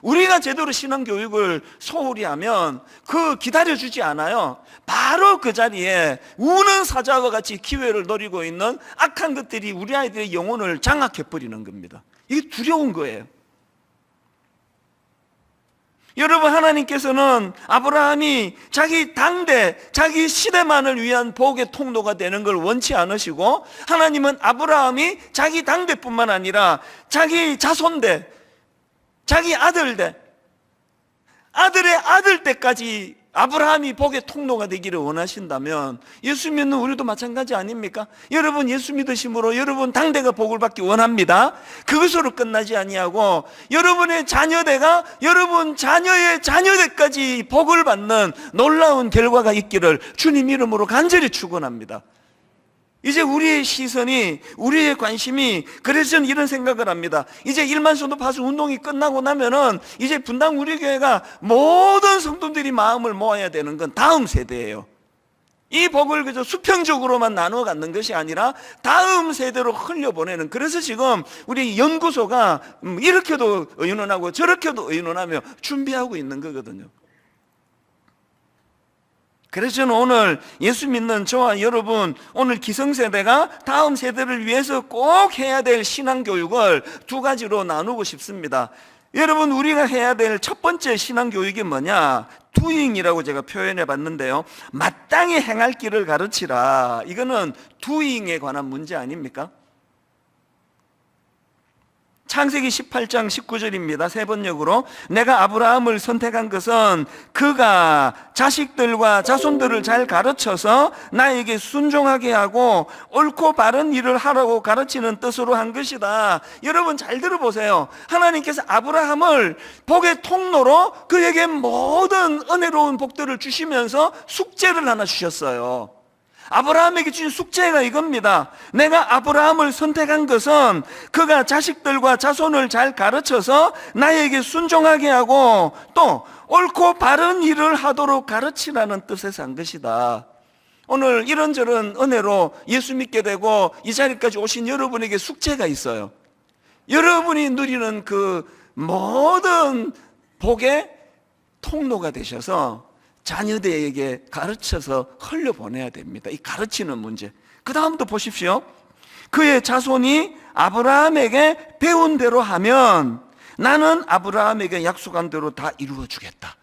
우리가 제대로 신앙교육을 소홀히 하면 그 기다려주지 않아요. 바로 그 자리에 우는 사자와 같이 기회를 노리고 있는 악한 것들이 우리 아이들의 영혼을 장악해버리는 겁니다. 이게 두려운 거예요. 여러분, 하나님께서는 아브라함이 자기 당대, 자기 시대만을 위한 복의 통로가 되는 걸 원치 않으시고, 하나님은 아브라함이 자기 당대뿐만 아니라 자기 자손대, 자기 아들대, 아들의 아들 때까지 아브라함이 복의 통로가 되기를 원하신다면 예수 믿는 우리도 마찬가지 아닙니까? 여러분 예수 믿으심으로 여러분 당대가 복을 받기 원합니다. 그것으로 끝나지 아니하고 여러분의 자녀대가 여러분 자녀의 자녀대까지 복을 받는 놀라운 결과가 있기를 주님 이름으로 간절히 축원합니다. 이제 우리의 시선이, 우리의 관심이, 그래서 저는 이런 생각을 합니다. 이제 1만 성도 파수 운동이 끝나고 나면은 이제 분당 우리 교회가 모든 성도들이 마음을 모아야 되는 건 다음 세대예요. 이 복을 그저 수평적으로만 나누어 갖는 것이 아니라 다음 세대로 흘려보내는, 그래서 지금 우리 연구소가 이렇게도 의논하고 저렇게도 의논하며 준비하고 있는 거거든요. 그래서 저는 오늘 예수 믿는 저와 여러분, 오늘 기성세대가 다음 세대를 위해서 꼭 해야 될 신앙교육을 두 가지로 나누고 싶습니다. 여러분, 우리가 해야 될 첫 번째 신앙교육이 뭐냐? doing이라고 제가 표현해 봤는데요, 마땅히 행할 길을 가르치라. 이거는 doing에 관한 문제 아닙니까? 창세기 18장 19절입니다. 세 번역으로, 내가 아브라함을 선택한 것은 그가 자식들과 자손들을 잘 가르쳐서 나에게 순종하게 하고 옳고 바른 일을 하라고 가르치는 뜻으로 한 것이다. 여러분 잘 들어보세요. 하나님께서 아브라함을 복의 통로로 그에게 모든 은혜로운 복들을 주시면서 숙제를 하나 주셨어요. 아브라함에게 주신 숙제가 이겁니다. 내가 아브라함을 선택한 것은 그가 자식들과 자손을 잘 가르쳐서 나에게 순종하게 하고 또 옳고 바른 일을 하도록 가르치라는 뜻에서 한 것이다. 오늘 이런저런 은혜로 예수 믿게 되고 이 자리까지 오신 여러분에게 숙제가 있어요. 여러분이 누리는 그 모든 복의 통로가 되셔서 자녀들에게 가르쳐서 흘려보내야 됩니다. 이 가르치는 문제. 그 다음도 보십시오. 그의 자손이 아브라함에게 배운 대로 하면 나는 아브라함에게 약속한 대로 다 이루어 주겠다.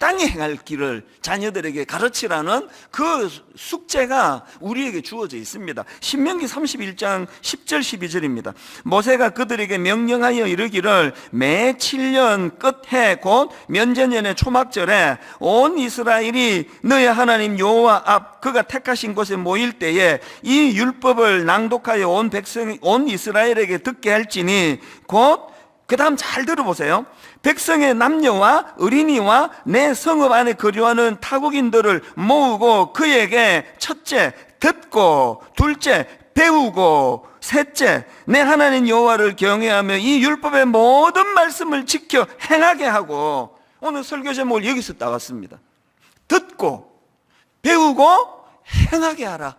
마땅히 행할 길을 자녀들에게 가르치라는 그 숙제가 우리에게 주어져 있습니다. 신명기 31장 10절 12절입니다. 모세가 그들에게 명령하여 이르기를 매 7년 끝해 곧 면제년의 초막절에 온 이스라엘이 너의 하나님 여호와 앞 그가 택하신 곳에 모일 때에 이 율법을 낭독하여 온 백성 온 이스라엘에게 듣게 할지니 곧 그 다음 잘 들어보세요. 백성의 남녀와 어린이와 내 성읍 안에 거류하는 타국인들을 모으고 그에게 첫째 듣고 둘째 배우고 셋째 내 하나님 여호와를 경외하며 이 율법의 모든 말씀을 지켜 행하게 하고, 오늘 설교 제목을 여기서 따왔습니다. 듣고 배우고 행하게 하라.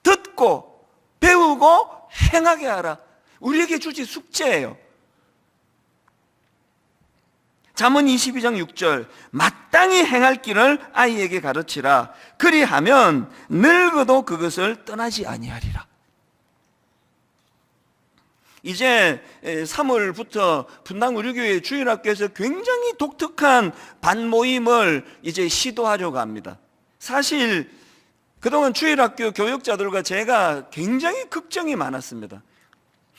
듣고 배우고 행하게 하라. 우리에게 주신 숙제예요. 잠언 22장 6절, 마땅히 행할 길을 아이에게 가르치라. 그리하면 늙어도 그것을 떠나지 아니하리라. 이제 3월부터 분당 우리교회 주일학교에서 굉장히 독특한 반모임을 이제 시도하려고 합니다. 사실 그동안 주일학교 교육자들과 제가 굉장히 걱정이 많았습니다.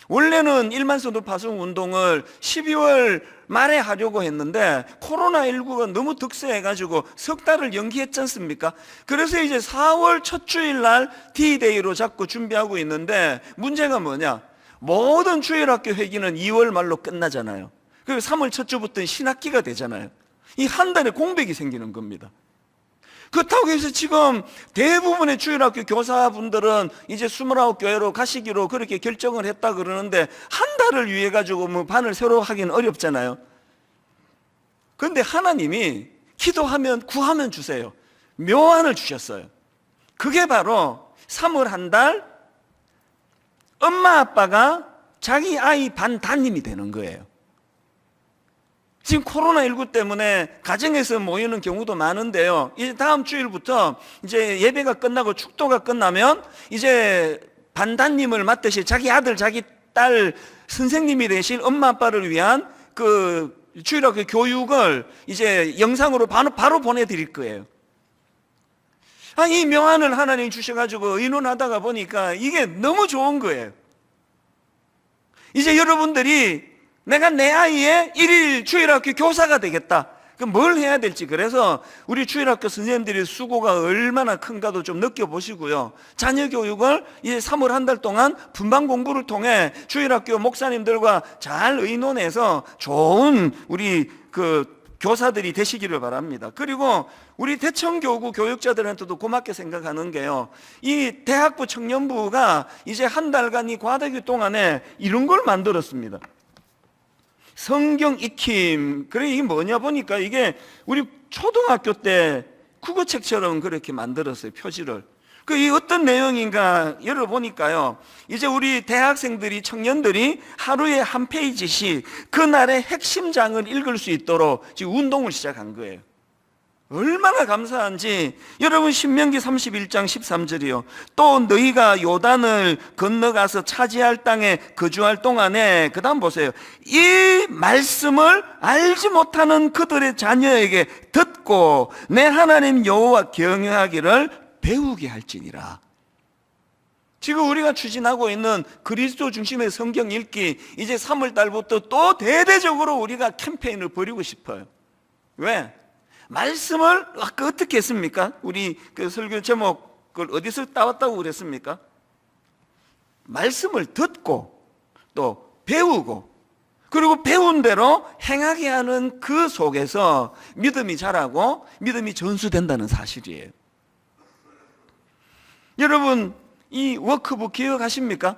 원래는 1만 성도 파송 운동을 12월 말에 하려고 했는데 코로나19가 너무 득세해가지고 석 달을 연기했지 않습니까? 그래서 이제 4월 첫 주일 날 D-Day로 잡고 준비하고 있는데, 문제가 뭐냐? 모든 주일학교 회기는 2월 말로 끝나잖아요. 그리고 3월 첫 주부터는 신학기가 되잖아요. 이 한 달에 공백이 생기는 겁니다. 그렇다고 해서 지금 대부분의 주일학교 교사분들은 이제 29교회로 가시기로 그렇게 결정을 했다 그러는데 한 달을 위해 가지고 뭐 반을 새로 하기는 어렵잖아요. 그런데 하나님이 기도하면 구하면 주세요. 묘안을 주셨어요. 그게 바로 3월 한 달 엄마 아빠가 자기 아이 반 담임이 되는 거예요. 지금 코로나19 때문에 가정에서 모이는 경우도 많은데요. 이제 다음 주일부터 이제 예배가 끝나고 축도가 끝나면 이제 반담님을 맡으실 자기 아들, 자기 딸 선생님이 되실 엄마 아빠를 위한 그 주일학교 교육을 이제 영상으로 바로 보내드릴 거예요. 이 명안을 하나님 주셔가지고 의논하다가 보니까 이게 너무 좋은 거예요. 이제 여러분들이 내가 내 아이의 일일 주일학교 교사가 되겠다. 그럼 뭘 해야 될지, 그래서 우리 주일학교 선생님들의 수고가 얼마나 큰가도 좀 느껴보시고요. 자녀 교육을 이제 3월 한 달 동안 분반 공부를 통해 주일학교 목사님들과 잘 의논해서 좋은 우리 교사들이 되시기를 바랍니다. 그리고 우리 대청교구 교육자들한테도 고맙게 생각하는 게요, 이 대학부 청년부가 이제 한 달간 이 과대교 동안에 이런 걸 만들었습니다. 성경 익힘. 그래, 이게 뭐냐 보니까 이게 우리 초등학교 때 국어책처럼 그렇게 만들었어요, 표지를. 이 어떤 내용인가 열어보니까요, 이제 우리 대학생들이, 청년들이 하루에 한 페이지씩 그날의 핵심장을 읽을 수 있도록 지금 운동을 시작한 거예요. 얼마나 감사한지. 여러분, 신명기 31장 13절이요. 또 너희가 요단을 건너가서 차지할 땅에 거주할 동안에, 그 다음 보세요. 이 말씀을 알지 못하는 그들의 자녀에게 듣고 내 하나님 여호와 경외하기를 배우게 할지니라. 지금 우리가 추진하고 있는 그리스도 중심의 성경 읽기, 이제 3월 달부터 또 대대적으로 우리가 캠페인을 벌이고 싶어요. 왜? 말씀을 아까 어떻게 했습니까? 우리 설교 제목을 어디서 따왔다고 그랬습니까? 말씀을 듣고 또 배우고, 그리고 배운 대로 행하게 하는 그 속에서 믿음이 자라고 믿음이 전수된다는 사실이에요. 여러분, 이 워크북 기억하십니까?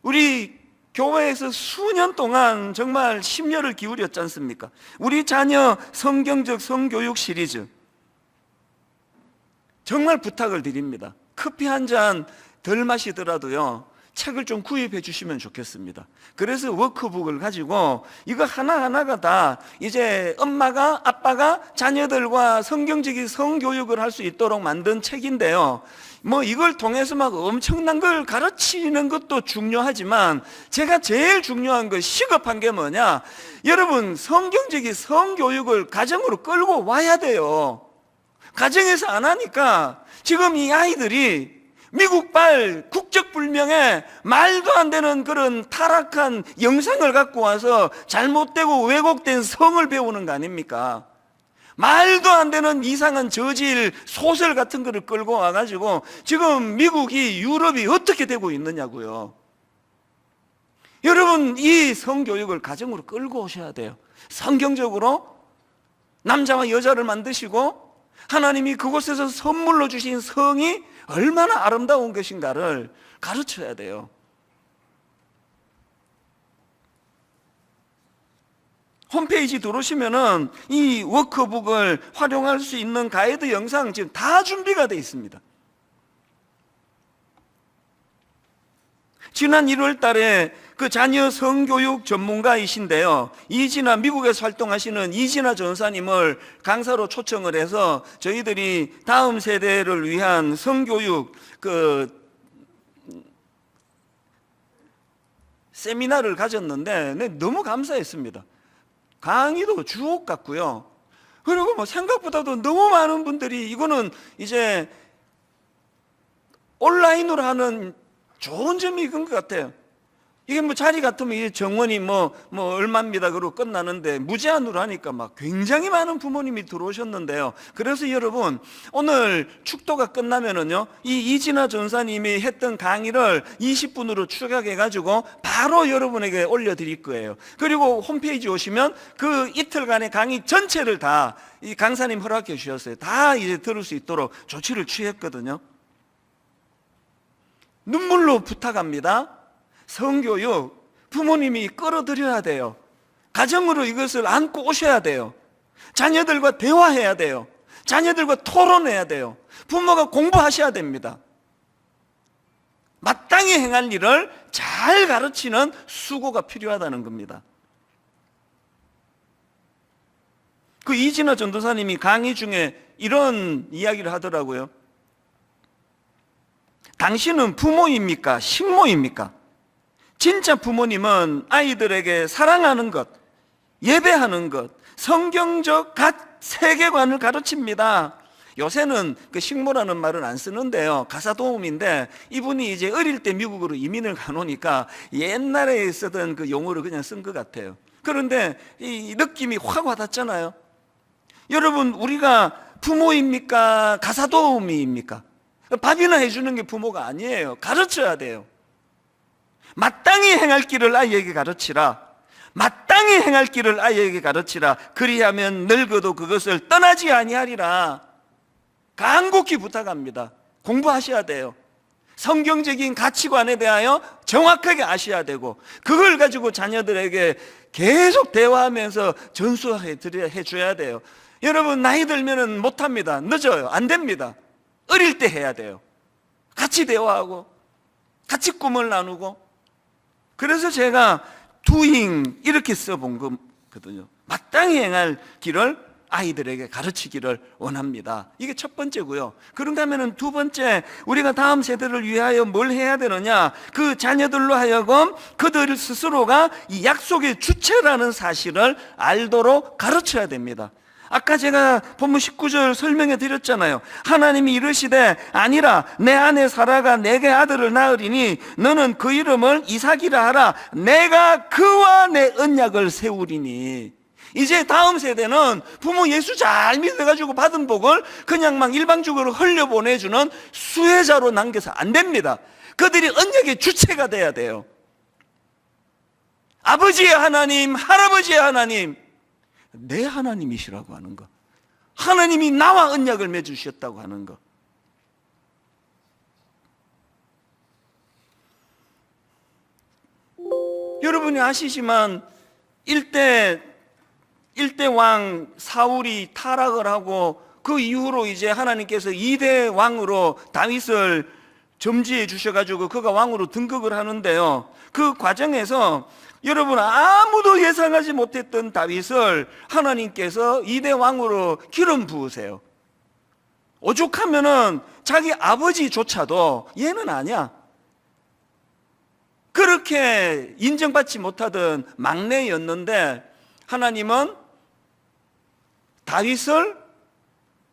우리 교회에서 수년 동안 정말 심려를 기울였지 않습니까? 우리 자녀 성경적 성교육 시리즈, 정말 부탁을 드립니다. 커피 한 잔 덜 마시더라도요, 책을 좀 구입해 주시면 좋겠습니다. 그래서 워크북을 가지고 이거 하나하나가 다 이제 엄마가, 아빠가 자녀들과 성경적인 성교육을 할 수 있도록 만든 책인데요, 뭐 이걸 통해서 막 엄청난 걸 가르치는 것도 중요하지만 제가 제일 중요한 거, 시급한 게 뭐냐, 여러분, 성경적인 성교육을 가정으로 끌고 와야 돼요. 가정에서 안 하니까 지금 이 아이들이 미국발 국적불명의 말도 안 되는 그런 타락한 영상을 갖고 와서 잘못되고 왜곡된 성을 배우는 거 아닙니까? 말도 안 되는 이상한 저질 소설 같은 거를 끌고 와가지고 지금 미국이, 유럽이 어떻게 되고 있느냐고요. 여러분, 이 성교육을 가정으로 끌고 오셔야 돼요. 성경적으로 남자와 여자를 만드시고 하나님이 그곳에서 선물로 주신 성이 얼마나 아름다운 것인가를 가르쳐야 돼요. 홈페이지 들어오시면은 이 워크북을 활용할 수 있는 가이드 영상 지금 다 준비가 되어 있습니다. 지난 1월 달에 그 자녀 성교육 전문가이신데요, 미국에서 활동하시는 이진아 전사님을 강사로 초청을 해서 저희들이 다음 세대를 위한 성교육 세미나를 가졌는데 너무 감사했습니다. 강의도 주옥 같고요. 그리고 뭐 생각보다도 너무 많은 분들이 이거는 이제 온라인으로 하는 좋은 점이 이건 것 같아요. 이게 뭐 자리 같으면 이 정원이 뭐 얼마입니다 그러고 끝나는데 무제한으로 하니까 막 굉장히 많은 부모님이 들어오셨는데요. 그래서 여러분, 오늘 축도가 끝나면은요, 이 이진아 전사님이 했던 강의를 20분으로 추격해가지고 바로 여러분에게 올려드릴 거예요. 그리고 홈페이지 오시면 그 이틀간의 강의 전체를 다 이 강사님 허락해 주셨어요. 다 이제 들을 수 있도록 조치를 취했거든요. 눈물로 부탁합니다. 성교육 부모님이 끌어들여야 돼요. 가정으로 이것을 안고 오셔야 돼요. 자녀들과 대화해야 돼요. 자녀들과 토론해야 돼요. 부모가 공부하셔야 됩니다. 마땅히 행할 일을 잘 가르치는 수고가 필요하다는 겁니다. 그 이진아 전도사님이 강의 중에 이런 이야기를 하더라고요. 당신은 부모입니까? 식모입니까? 진짜 부모님은 아이들에게 사랑하는 것, 예배하는 것, 성경적 세계관을 가르칩니다. 요새는 그 식모라는 말은 안 쓰는데요. 가사도우미인데 이분이 이제 어릴 때 미국으로 이민을 가놓으니까 옛날에 쓰던 그 용어를 그냥 쓴 것 같아요. 그런데 이 느낌이 확 와닿잖아요. 여러분, 우리가 부모입니까? 가사도우미입니까? 밥이나 해주는 게 부모가 아니에요. 가르쳐야 돼요. 마땅히 행할 길을 아이에게 가르치라. 마땅히 행할 길을 아이에게 가르치라. 그리하면 늙어도 그것을 떠나지 아니하리라. 간곡히 부탁합니다. 공부하셔야 돼요. 성경적인 가치관에 대하여 정확하게 아셔야 되고, 그걸 가지고 자녀들에게 계속 대화하면서 전수해 줘야 돼요. 여러분, 나이 들면은 못합니다. 늦어요. 안 됩니다. 어릴 때 해야 돼요. 같이 대화하고 같이 꿈을 나누고. 그래서 제가 doing 이렇게 써본 거거든요. 마땅히 행할 길을 아이들에게 가르치기를 원합니다. 이게 첫 번째고요. 그런가 하면은 두 번째, 우리가 다음 세대를 위하여 뭘 해야 되느냐? 그 자녀들로 하여금 그들 스스로가 이 약속의 주체라는 사실을 알도록 가르쳐야 됩니다. 아까 제가 본문 19절 설명해 드렸잖아요. 하나님이 이르시되 아니라 내 아내 사라가 내게 아들을 낳으리니 너는 그 이름을 이삭이라 하라. 내가 그와 내 언약을 세우리니. 이제 다음 세대는 부모 예수 잘 믿어가지고 받은 복을 그냥 막 일방적으로 흘려보내주는 수혜자로 남겨서 안 됩니다. 그들이 언약의 주체가 돼야 돼요. 아버지의 하나님, 할아버지의 하나님, 내 하나님이시라고 하는 거, 하나님이 나와 언약을 맺으셨다고 하는 거. 여러분이 아시지만 1대 왕 사울이 타락을 하고 그 이후로 이제 하나님께서 2대 왕으로 다윗을 점지해 주셔가지고 그가 왕으로 등극을 하는데요. 그 과정에서 여러분, 아무도 예상하지 못했던 다윗을 하나님께서 2대 왕으로 기름 부으세요. 오죽하면은 자기 아버지조차도 얘는 아니야, 그렇게 인정받지 못하던 막내였는데 하나님은 다윗을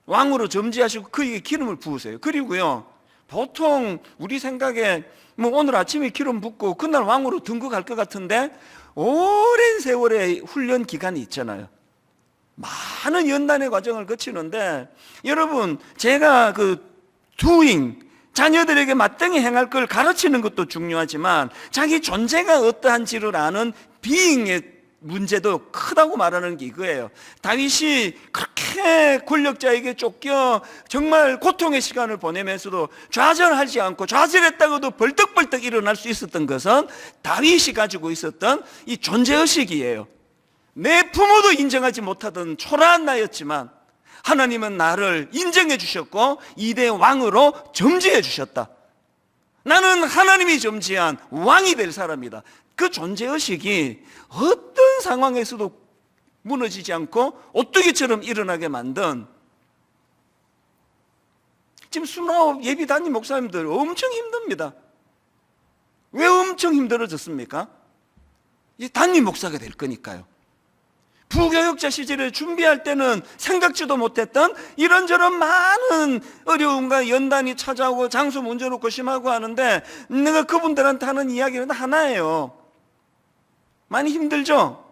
왕으로 점지하시고 그에게 기름을 부으세요. 그리고요, 보통 우리 생각에 뭐 오늘 아침에 기름 붓고 그날 왕으로 등극할 것 같은데 오랜 세월의 훈련 기간이 있잖아요. 많은 연단의 과정을 거치는데, 여러분, 제가 그 doing, 자녀들에게 마땅히 행할 걸 가르치는 것도 중요하지만 자기 존재가 어떠한지를 아는 being의 문제도 크다고 말하는 게 이거예요. 다윗이 그렇게 권력자에게 쫓겨 정말 고통의 시간을 보내면서도 좌절하지 않고, 좌절했다고도 벌떡벌떡 일어날 수 있었던 것은 다윗이 가지고 있었던 이 존재의식이에요. 내 부모도 인정하지 못하던 초라한 나였지만 하나님은 나를 인정해 주셨고 2대 왕으로 점지해 주셨다. 나는 하나님이 점지한 왕이 될 사람이다. 그 존재의식이 어떤 상황에서도 무너지지 않고 오뚜기처럼 일어나게 만든, 지금 수나업 예비 담임 목사님들 엄청 힘듭니다. 왜 엄청 힘들어졌습니까? 이 담임 목사가 될 거니까요. 부교육자 시절에 준비할 때는 생각지도 못했던 이런저런 많은 어려움과 연단이 찾아오고 장소 문제 놓고 심하고 하는데, 내가 그분들한테 하는 이야기는 하나예요. 많이 힘들죠?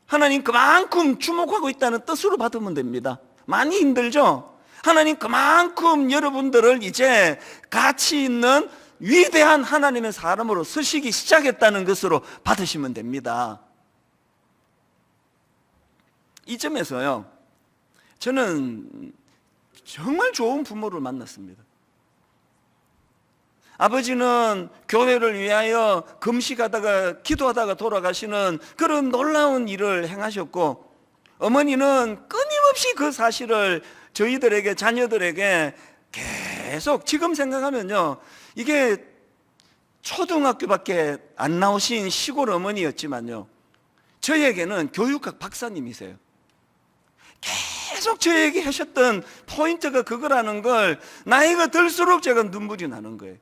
하나님 그만큼 주목하고 있다는 뜻으로 받으면 됩니다. 많이 힘들죠? 하나님 그만큼 여러분들을 이제 가치 있는 위대한 하나님의 사람으로 서시기 시작했다는 것으로 받으시면 됩니다. 이 점에서요, 저는 정말 좋은 부모를 만났습니다. 아버지는 교회를 위하여 금식하다가 기도하다가 돌아가시는 그런 놀라운 일을 행하셨고, 어머니는 끊임없이 그 사실을 저희들에게, 자녀들에게 계속, 지금 생각하면요, 이게 초등학교밖에 안 나오신 시골 어머니였지만요, 저에게는 교육학 박사님이세요. 계속 저에게 하셨던 포인트가 그거라는 걸 나이가 들수록 제가 눈물이 나는 거예요.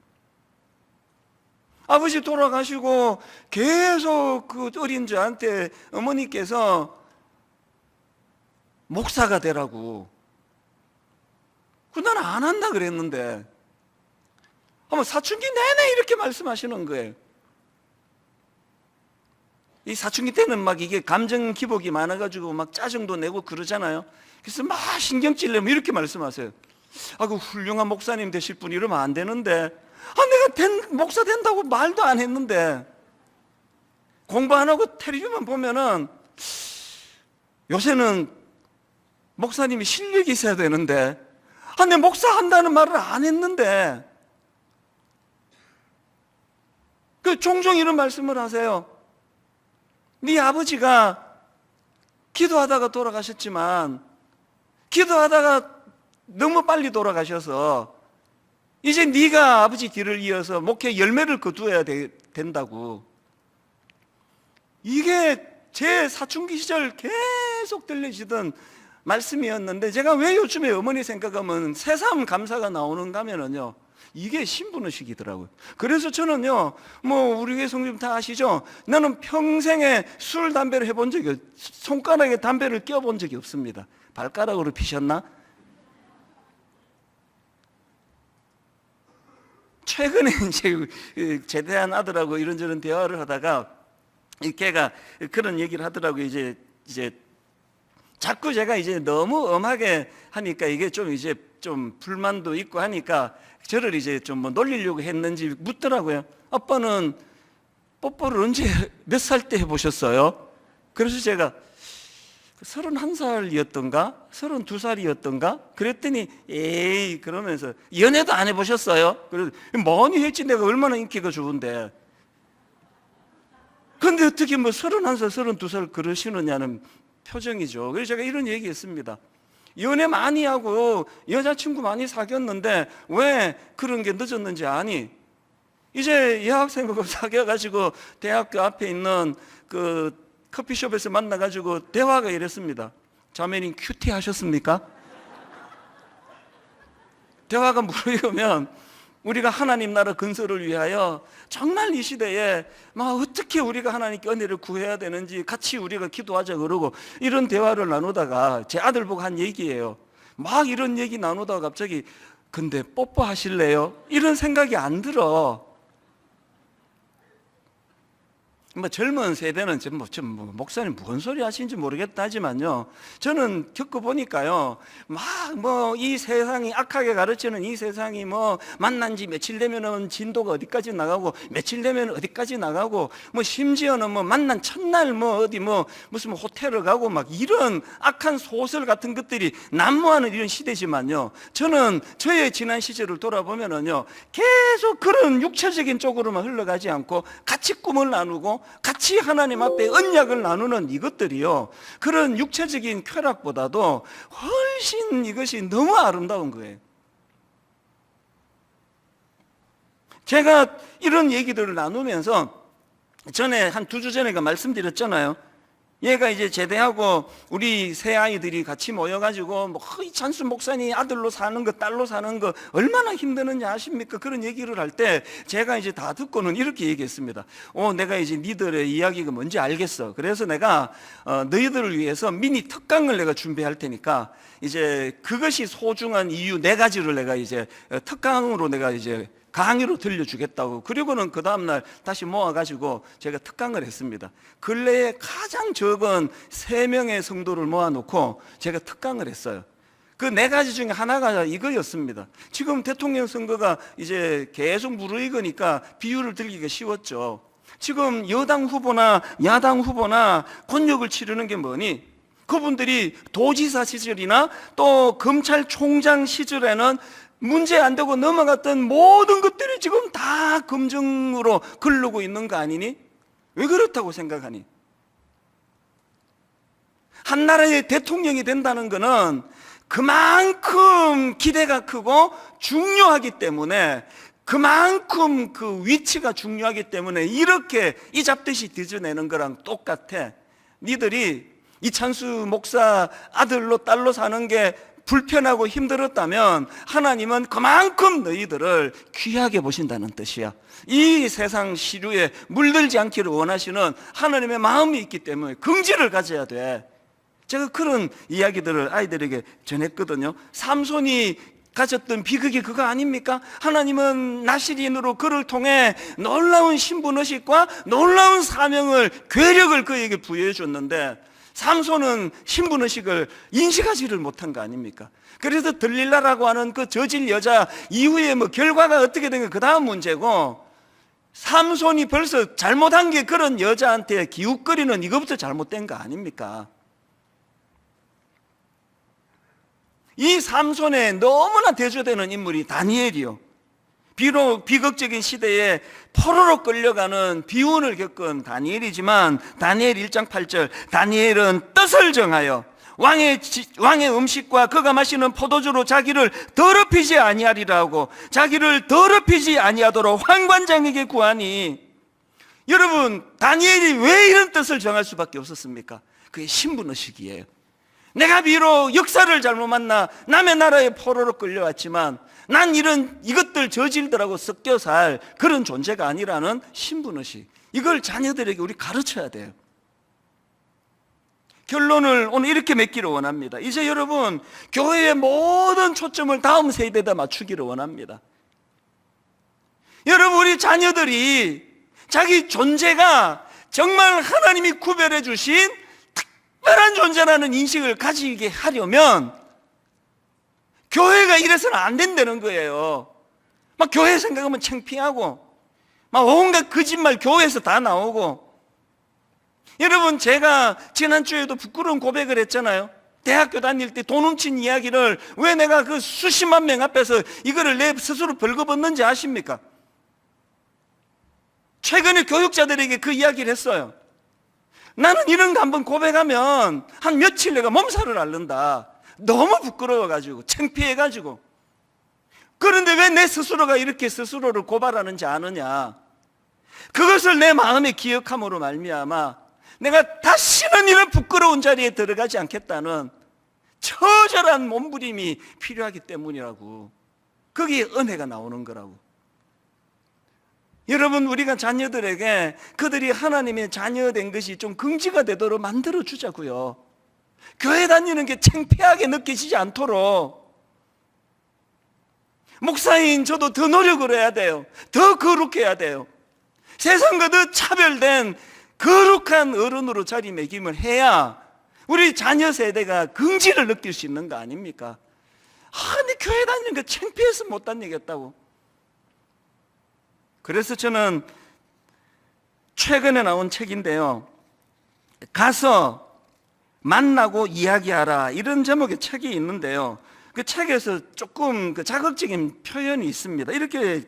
아버지 돌아가시고 계속 그 어린 저한테 어머니께서 목사가 되라고, 나는 안 한다 그랬는데 한번 사춘기 내내 이렇게 말씀하시는 거예요. 이 사춘기 때는 막 이게 감정 기복이 많아가지고 막 짜증도 내고 그러잖아요. 그래서 막 신경질 내면 이렇게 말씀하세요. 그 훌륭한 목사님 되실 분 이러면 안 되는데, 내가 목사 된다고 말도 안 했는데, 공부 안 하고 텔레비만 보면은 요새는 목사님이 실력이 있어야 되는데, 내 목사 한다는 말을 안 했는데, 종종 이런 말씀을 하세요. 네 아버지가 기도하다가 돌아가셨지만, 기도하다가 너무 빨리 돌아가셔서 이제 네가 아버지 길을 이어서 목회 열매를 거두어야 된다고. 이게 제 사춘기 시절 계속 들리시던 말씀이었는데, 제가 왜 요즘에 어머니 생각하면 새삼 감사가 나오는가 하면은요, 이게 신분의식이더라고요. 그래서 저는요, 우리 교회 성도님 다 아시죠? 나는 평생에 술, 담배를 해본 적이 손가락에 담배를 껴본 적이 없습니다. 발가락으로 피셨나? 최근에 이제 제대한 아들하고 이런저런 대화를 하다가 걔가 그런 얘기를 하더라고요. 이제 자꾸 제가 이제 너무 엄하게 하니까 이게 좀 불만도 있고 하니까 저를 이제 좀 놀리려고 했는지 묻더라고요. 아빠는 뽀뽀를 언제 몇 살 때 해보셨어요? 그래서 제가 31살이었던가 32살이었던가 그랬더니 에이 그러면서 연애도 안 해보셨어요? 그래서 많이 했지, 내가 얼마나 인기가 좋은데. 근데 어떻게 31살 32살 그러시느냐는 표정이죠. 그래서 제가 이런 얘기했습니다. 연애 많이 하고 여자친구 많이 사귀었는데 왜 그런 게 늦었는지 아니? 이제 여학생하고 사귀어가지고 대학교 앞에 있는 그 커피숍에서 만나가지고 대화가 이랬습니다. 자매님 큐티 하셨습니까? 대화가 무르익으면 우리가 하나님 나라 건설을 위하여 정말 이 시대에 어떻게 우리가 하나님께 은혜를 구해야 되는지 같이 우리가 기도하자 그러고 이런 대화를 나누다가 제 아들 보고 한 얘기예요. 이런 얘기 나누다가 갑자기 근데 뽀뽀하실래요? 이런 생각이 안 들어. 젊은 세대는 목사님 무슨 소리 하시는지 모르겠다 하지만요, 저는 겪어보니까요, 이 세상이 악하게 가르치는 이 세상이 만난 지 며칠 되면은 진도가 어디까지 나가고 며칠 되면 어디까지 나가고 심지어는 만난 첫날 무슨 호텔을 가고 이런 악한 소설 같은 것들이 난무하는 이런 시대지만요, 저는 저의 지난 시절을 돌아보면은요, 계속 그런 육체적인 쪽으로만 흘러가지 않고 같이 꿈을 나누고 같이 하나님 앞에 언약을 나누는 이것들이요, 그런 육체적인 쾌락보다도 훨씬 이것이 너무 아름다운 거예요. 제가 이런 얘기들을 나누면서 전에 한 2주 전에 말씀드렸잖아요. 얘가 이제 제대하고 우리 세 아이들이 같이 모여가지고 이 찬수 목사님 아들로 사는 거 딸로 사는 거 얼마나 힘드는지 아십니까? 그런 얘기를 할 때 제가 이제 다 듣고는 이렇게 얘기했습니다. 내가 이제 니들의 이야기가 뭔지 알겠어. 그래서 내가 너희들을 위해서 미니 특강을 내가 준비할 테니까 이제 그것이 소중한 이유 4가지를 내가 이제 특강으로 내가 이제 강의로 들려주겠다고. 그리고는 그 다음날 다시 모아가지고 제가 특강을 했습니다. 근래에 가장 적은 3명의 성도를 모아놓고 제가 특강을 했어요. 그 4가지 중에 하나가 이거였습니다. 지금 대통령 선거가 이제 계속 무르익으니까 비유를 들기가 쉬웠죠. 지금 여당 후보나 야당 후보나 권력을 치르는 게 뭐니? 그분들이 도지사 시절이나 또 검찰총장 시절에는 문제 안 되고 넘어갔던 모든 것들이 지금 다 검증으로 걸르고 있는 거 아니니? 왜 그렇다고 생각하니? 한 나라의 대통령이 된다는 것은 그만큼 기대가 크고 중요하기 때문에, 그만큼 그 위치가 중요하기 때문에 이렇게 이잡듯이 뒤져내는 거랑 똑같아. 니들이 이찬수 목사 아들로 딸로 사는 게 불편하고 힘들었다면 하나님은 그만큼 너희들을 귀하게 보신다는 뜻이야. 이 세상 시류에 물들지 않기를 원하시는 하나님의 마음이 있기 때문에 긍지를 가져야 돼. 제가 그런 이야기들을 아이들에게 전했거든요. 삼손이 가졌던 비극이 그거 아닙니까? 하나님은 나시린으로 그를 통해 놀라운 신분의식과 놀라운 사명을, 괴력을 그에게 부여해 줬는데 삼손은 신분의식을 인식하지를 못한 거 아닙니까? 그래서 들릴라라고 하는 그 저질 여자 이후에 뭐 결과가 어떻게 된 건 그 다음 문제고, 삼손이 벌써 잘못한 게 그런 여자한테 기웃거리는 이것부터 잘못된 거 아닙니까? 이 삼손에 너무나 대조되는 인물이 다니엘이요. 비록 비극적인 시대에 포로로 끌려가는 비운을 겪은 다니엘이지만 다니엘 1장 8절, 다니엘은 뜻을 정하여 왕의 음식과 그가 마시는 포도주로 자기를 더럽히지 아니하리라고, 자기를 더럽히지 아니하도록 환관장에게 구하니, 여러분 다니엘이 왜 이런 뜻을 정할 수밖에 없었습니까? 그게 신분의식이에요. 내가 비록 역사를 잘못 만나 남의 나라에 포로로 끌려왔지만 난 이것들 저질들하고 섞여 살 그런 존재가 아니라는 신분의식, 이걸 자녀들에게 우리 가르쳐야 돼요. 결론을 오늘 이렇게 맺기를 원합니다. 이제 여러분, 교회의 모든 초점을 다음 세대에다 맞추기를 원합니다. 여러분, 우리 자녀들이 자기 존재가 정말 하나님이 구별해 주신 특별한 존재라는 인식을 가지게 하려면 교회가 이래서는 안 된다는 거예요. 막 교회 생각하면 창피하고 막 온갖 거짓말 교회에서 다 나오고. 여러분, 제가 지난주에도 부끄러운 고백을 했잖아요. 대학교 다닐 때 돈 훔친 이야기를 왜 내가 그 수십만 명 앞에서 이거를 내 스스로 벌거벗는지 아십니까? 최근에 교육자들에게 그 이야기를 했어요. 나는 이런 거 한번 고백하면 한 며칠 내가 몸살을 앓는다. 너무 부끄러워가지고 창피해가지고. 그런데 왜 내 스스로가 이렇게 스스로를 고발하는지 아느냐? 그것을 내 마음에 기억함으로 말미암아 내가 다시는 이런 부끄러운 자리에 들어가지 않겠다는 처절한 몸부림이 필요하기 때문이라고. 거기에 은혜가 나오는 거라고. 여러분, 우리가 자녀들에게 그들이 하나님의 자녀된 것이 좀 긍지가 되도록 만들어 주자고요. 교회 다니는 게 창피하게 느껴지지 않도록. 목사인 저도 더 노력을 해야 돼요. 더 거룩해야 돼요. 세상과 더 차별된 거룩한 어른으로 자리매김을 해야 우리 자녀 세대가 긍지를 느낄 수 있는 거 아닙니까? 내 교회 다니는 거 창피해서 못 다니겠다고. 그래서 저는 최근에 나온 책인데요, 가서 만나고 이야기하라, 이런 제목의 책이 있는데요, 그 책에서 조금 그 자극적인 표현이 있습니다. 이렇게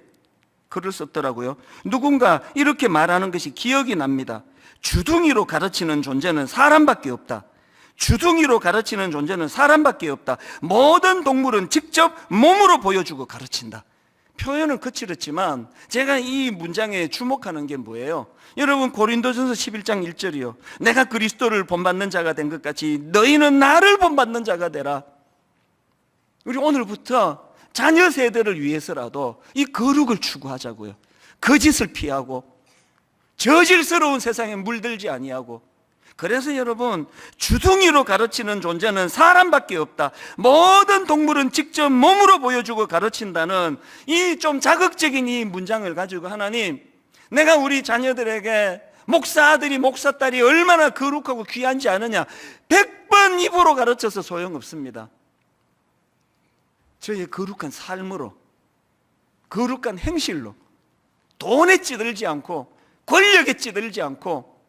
글을 썼더라고요. 누군가 이렇게 말하는 것이 기억이 납니다. 주둥이로 가르치는 존재는 사람밖에 없다. 주둥이로 가르치는 존재는 사람밖에 없다. 모든 동물은 직접 몸으로 보여주고 가르친다. 표현은 거칠었지만 제가 이 문장에 주목하는 게 뭐예요? 여러분, 고린도전서 11장 1절이요. 내가 그리스도를 본받는 자가 된 것 같이 너희는 나를 본받는 자가 되라. 우리 오늘부터 자녀 세대를 위해서라도 이 거룩을 추구하자고요. 거짓을 피하고 저질스러운 세상에 물들지 아니하고. 그래서 여러분, 주둥이로 가르치는 존재는 사람밖에 없다. 모든 동물은 직접 몸으로 보여주고 가르친다는 이 좀 자극적인 이 문장을 가지고 하나님, 내가 우리 자녀들에게 목사 아들이 목사 딸이 얼마나 거룩하고 귀한지 아느냐, 100번 입으로 가르쳐서 소용없습니다. 저의 거룩한 삶으로, 거룩한 행실로, 돈에 찌들지 않고 권력에 찌들지 않고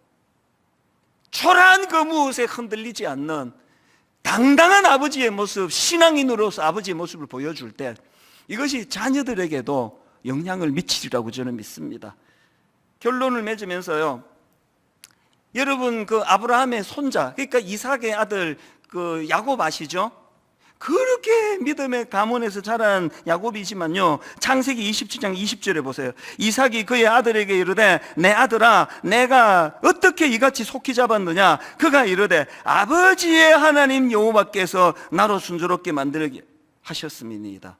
초라한 그 무엇에 흔들리지 않는 당당한 아버지의 모습, 신앙인으로서 아버지의 모습을 보여줄 때 이것이 자녀들에게도 영향을 미치리라고 저는 믿습니다. 결론을 맺으면서요, 여러분, 그 아브라함의 손자, 그러니까 이삭의 아들 그 야곱 아시죠? 그렇게 믿음의 가문에서 자란 야곱이지만요, 창세기 27장 20절에 보세요. 이삭이 그의 아들에게 이르되 내 아들아, 내가 어떻게 이같이 속히 잡았느냐? 그가 이르되 아버지의 하나님 여호와께서 나로 순조롭게 만들게 하셨음이니이다.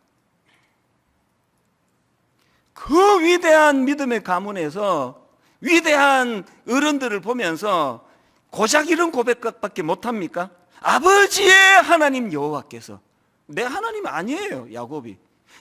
그 위대한 믿음의 가문에서 위대한 어른들을 보면서 고작 이런 고백밖에 못합니까? 아버지의 하나님 여호와께서 내 하나님 아니에요.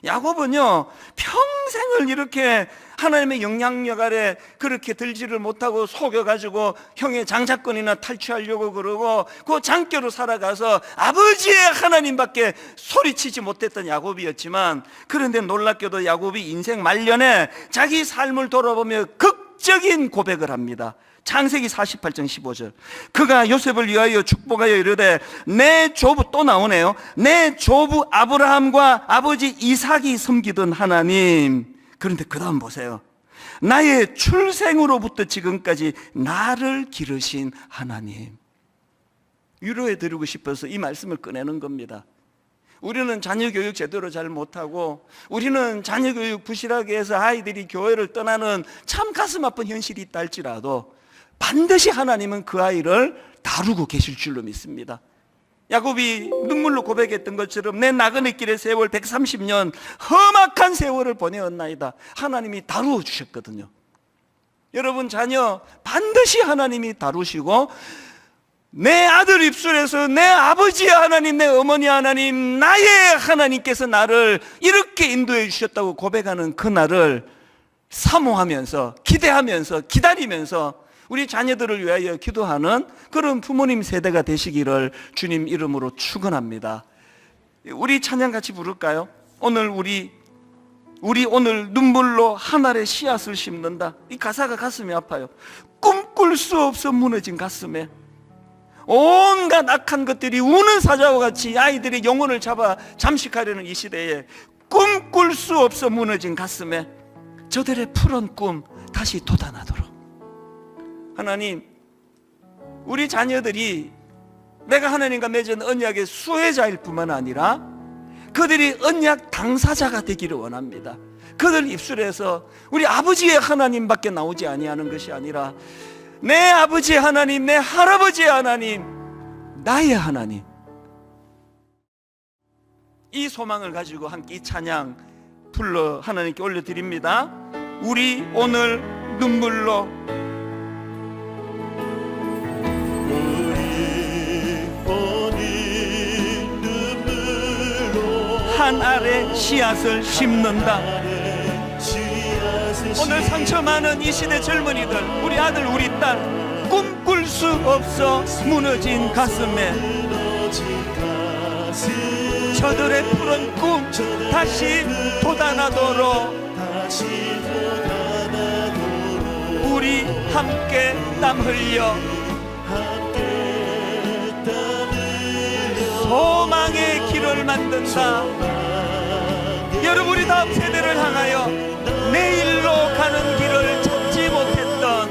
야곱은요 평생을 이렇게 하나님의 영향력 아래 그렇게 들지를 못하고 속여가지고 형의 장자권이나 탈취하려고 그러고 그 장교로 살아가서 아버지의 하나님밖에 소리치지 못했던 야곱이었지만, 그런데 놀랍게도 야곱이 인생 말년에 자기 삶을 돌아보며 극적인 고백을 합니다. 창세기 48장 15절. 그가 요셉을 위하여 축복하여 이르되 내 조부, 또 나오네요, 내 조부 아브라함과 아버지 이삭이 섬기던 하나님. 그런데 그 다음 보세요. 나의 출생으로부터 지금까지 나를 기르신 하나님. 위로해 드리고 싶어서 이 말씀을 꺼내는 겁니다. 우리는 자녀 교육 제대로 잘 못하고, 우리는 자녀 교육 부실하게 해서 아이들이 교회를 떠나는 참 가슴 아픈 현실이 있다 할지라도 반드시 하나님은 그 아이를 다루고 계실 줄로 믿습니다. 야곱이 눈물로 고백했던 것처럼 내 나그네 길의 세월 130년 험악한 세월을 보내었나이다. 하나님이 다루어 주셨거든요. 여러분 자녀 반드시 하나님이 다루시고, 내 아들 입술에서 내 아버지의 하나님, 내 어머니 하나님, 나의 하나님께서 나를 이렇게 인도해 주셨다고 고백하는 그날을 사모하면서, 기대하면서, 기다리면서 우리 자녀들을 위하여 기도하는 그런 부모님 세대가 되시기를 주님 이름으로 축원합니다. 우리 찬양 같이 부를까요? 오늘 우리 오늘 눈물로 하늘의 씨앗을 심는다. 이 가사가 가슴이 아파요. 꿈꿀 수 없어 무너진 가슴에 온갖 악한 것들이 우는 사자와 같이 아이들의 영혼을 잡아 잠식하려는 이 시대에 꿈꿀 수 없어 무너진 가슴에 저들의 푸른 꿈 다시 돋아나도록. 하나님, 우리 자녀들이 내가 하나님과 맺은 언약의 수혜자일 뿐만 아니라 그들이 언약 당사자가 되기를 원합니다. 그들 입술에서 우리 아버지의 하나님밖에 나오지 아니하는 것이 아니라 내 아버지의 하나님, 내 할아버지의 하나님, 나의 하나님, 이 소망을 가지고 함께 이 찬양 불러 하나님께 올려드립니다. 우리 오늘 눈물로 한 알의 씨앗을 심는다. 오늘 상처 많은 이 시대 젊은이들, 우리 아들 우리 딸 꿈꿀 수 없어 무너진 가슴에 저들의 푸른 꿈 다시 돋아나도록 우리 함께 땀 흘려 소망의 길을 만든다. 여러분, 우리 다음 세대를 향하여 내일로 가는 길을 찾지 못했던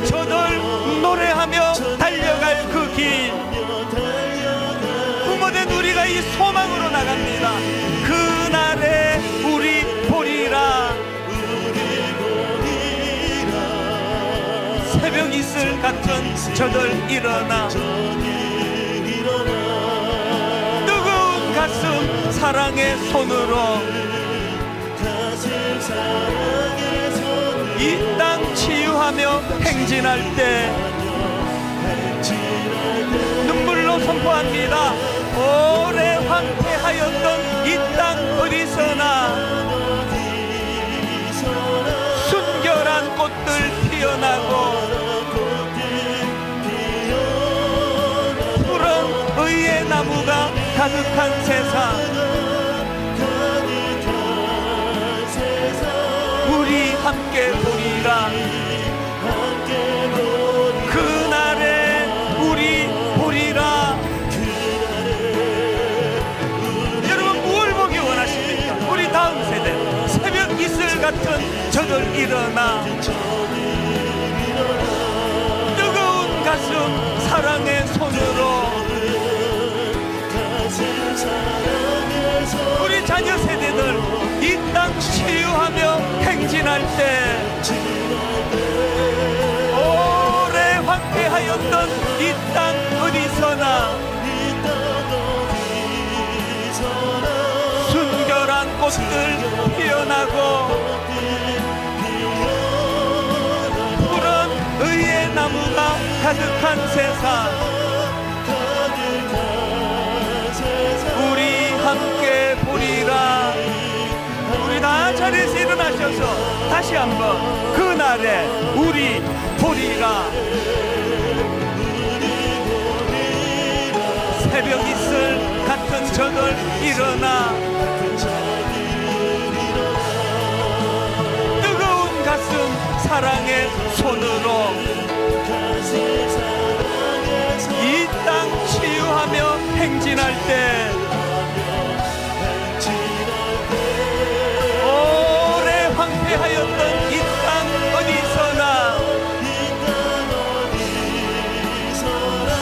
저들 노래하며 달려갈 그 길, 부모된 우리가 이 소망으로 나갑니다. 그날에 우리 보리라. 새벽 이슬 같은 저들 일어나 뜨거운 가슴 사랑의 손으로 이 땅 치유하며 행진할 때 눈물로 선포합니다. 오래 황폐하였던 이 땅 어디서나 순결한 꽃들 피어나고 푸른 의의 나무가 가득한 세상, 우리 함께 보리라. 그날에 우리 보리라. 여러분, 무엇을 보기 원하십니까? 우리 다음 세대 새벽 이슬 같은 저들 일어나 뜨거운 가슴 사랑의 손으로 우리 자녀 세대들 이 땅 치유하며 행진할 때 오래 황폐하였던 이 땅 어디서나 순결한 꽃들 피어나고 푸른 의의 홀로의 나무가 가득한 세상, 우리 함께 보리라. 우리 다 자리에서 일어나셔서 다시 한번 그날에 우리 보리라. 새벽 이슬 같은 저들 일어나, 뜨거운 가슴 사랑의 손으로 이 땅 치유하며 행진할 때, 오래 황폐하였던 이 땅 어디서나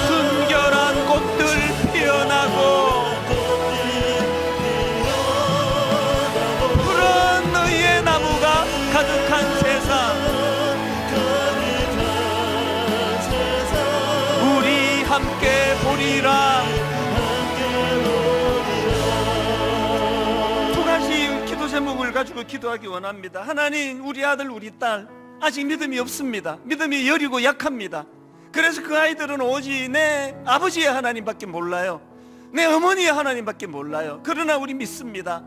순결한 꽃들 피어나고 푸른 너희의 나무가 가득한 세상, 우리 함께 보리라. 두 가지 기도 제목을 가지고 기도하기 원합니다. 하나님, 우리 아들 우리 딸 아직 믿음이 없습니다. 믿음이 여리고 약합니다. 그래서 그 아이들은 오직 내 아버지의 하나님밖에 몰라요. 내 어머니의 하나님밖에 몰라요. 그러나 우리 믿습니다.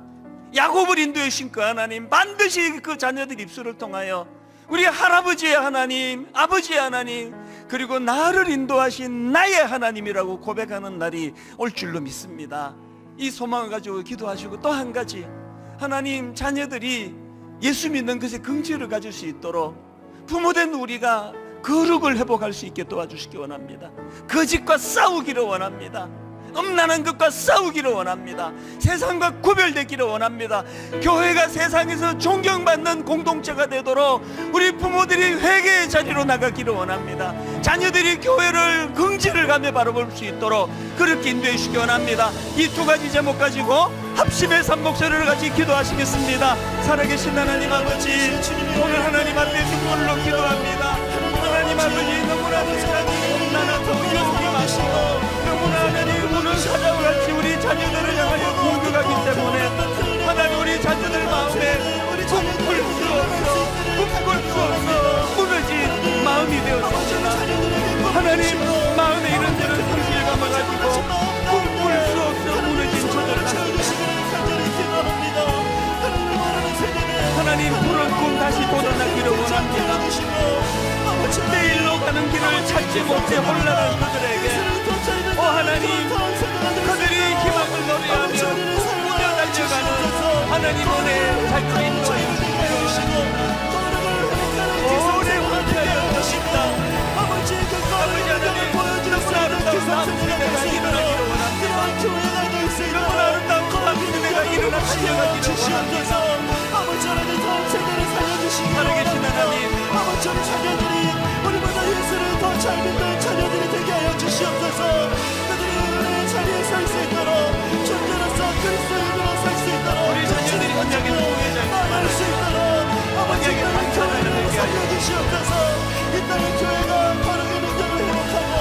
야곱을 인도해 주신 그 하나님, 반드시 그 자녀들 입술을 통하여 우리 할아버지의 하나님, 아버지의 하나님, 그리고 나를 인도하신 나의 하나님이라고 고백하는 날이 올 줄로 믿습니다. 이 소망을 가지고 기도하시고, 또 한 가지, 하나님, 자녀들이 예수 믿는 것에 긍지를 가질 수 있도록 부모된 우리가 거룩을 회복할 수 있게 도와주시기 원합니다. 거짓과 싸우기를 원합니다. 음란한 것과 싸우기를 원합니다. 세상과 구별되기를 원합니다. 교회가 세상에서 존경받는 공동체가 되도록 우리 부모들이 회개의 자리로 나가기를 원합니다. 자녀들이 교회를 긍지를 가며 바라볼 수 있도록 그렇게 인도해 주시기 원합니다. 이 두 가지 제목 가지고 합심해서 한 목소리를 같이 기도하시겠습니다. 살아계신 하나님 아버지, 오늘 하나님 앞에 눈물로 기도합니다. 하나님 아버지, 너무나 세상이 음란하고 유혹이 많고 너무나 하나님 오늘 사자와 같이 우리 자녀들을 향하여 공격하기 때문에 하나님, 우리 자녀들 마음에 꿈꿀 수 없어 무너진 마음이 되었습니다. 하나님, 마음에 이런 데를 성실히 감아가지고 꿈꿀 수 없어 무너진 저들을 하나님, 푸른 꿈 다시 돋아나기를 원합니다. 내일로 가는 길을 찾지 못해 혼란한 그들에게, 오 하나님, 그들이 희망을 노래하며 뛰어달려가는 하나님 은혜 잘 인도해 주시고, 오래 황폐하여 것입니다. 아버지 하나님, 너무나 아름다운 남부대가 일어나기를 원합니다. 너무나 아름다운 남부대가 일어나 달려가기를 원합니다. 아버지 하나님, 다음 세대를 살려주시기 살아계신 하나님, 아버지 우리 자녀들이 우리보다 예수를 더 잘 믿는 자녀들이 되게 하여 주시옵소서. 그들이 은혜의 자리에 설 수 있도록, 존재로서 그리스도인으로 설 수 있도록, 우리 자녀들이 언약의 동행자가 나갈 수 있도록 아버지 이 땅의 교회를 살려주시옵소서. 이 땅의 교회가 거룩의 능력을 회복하고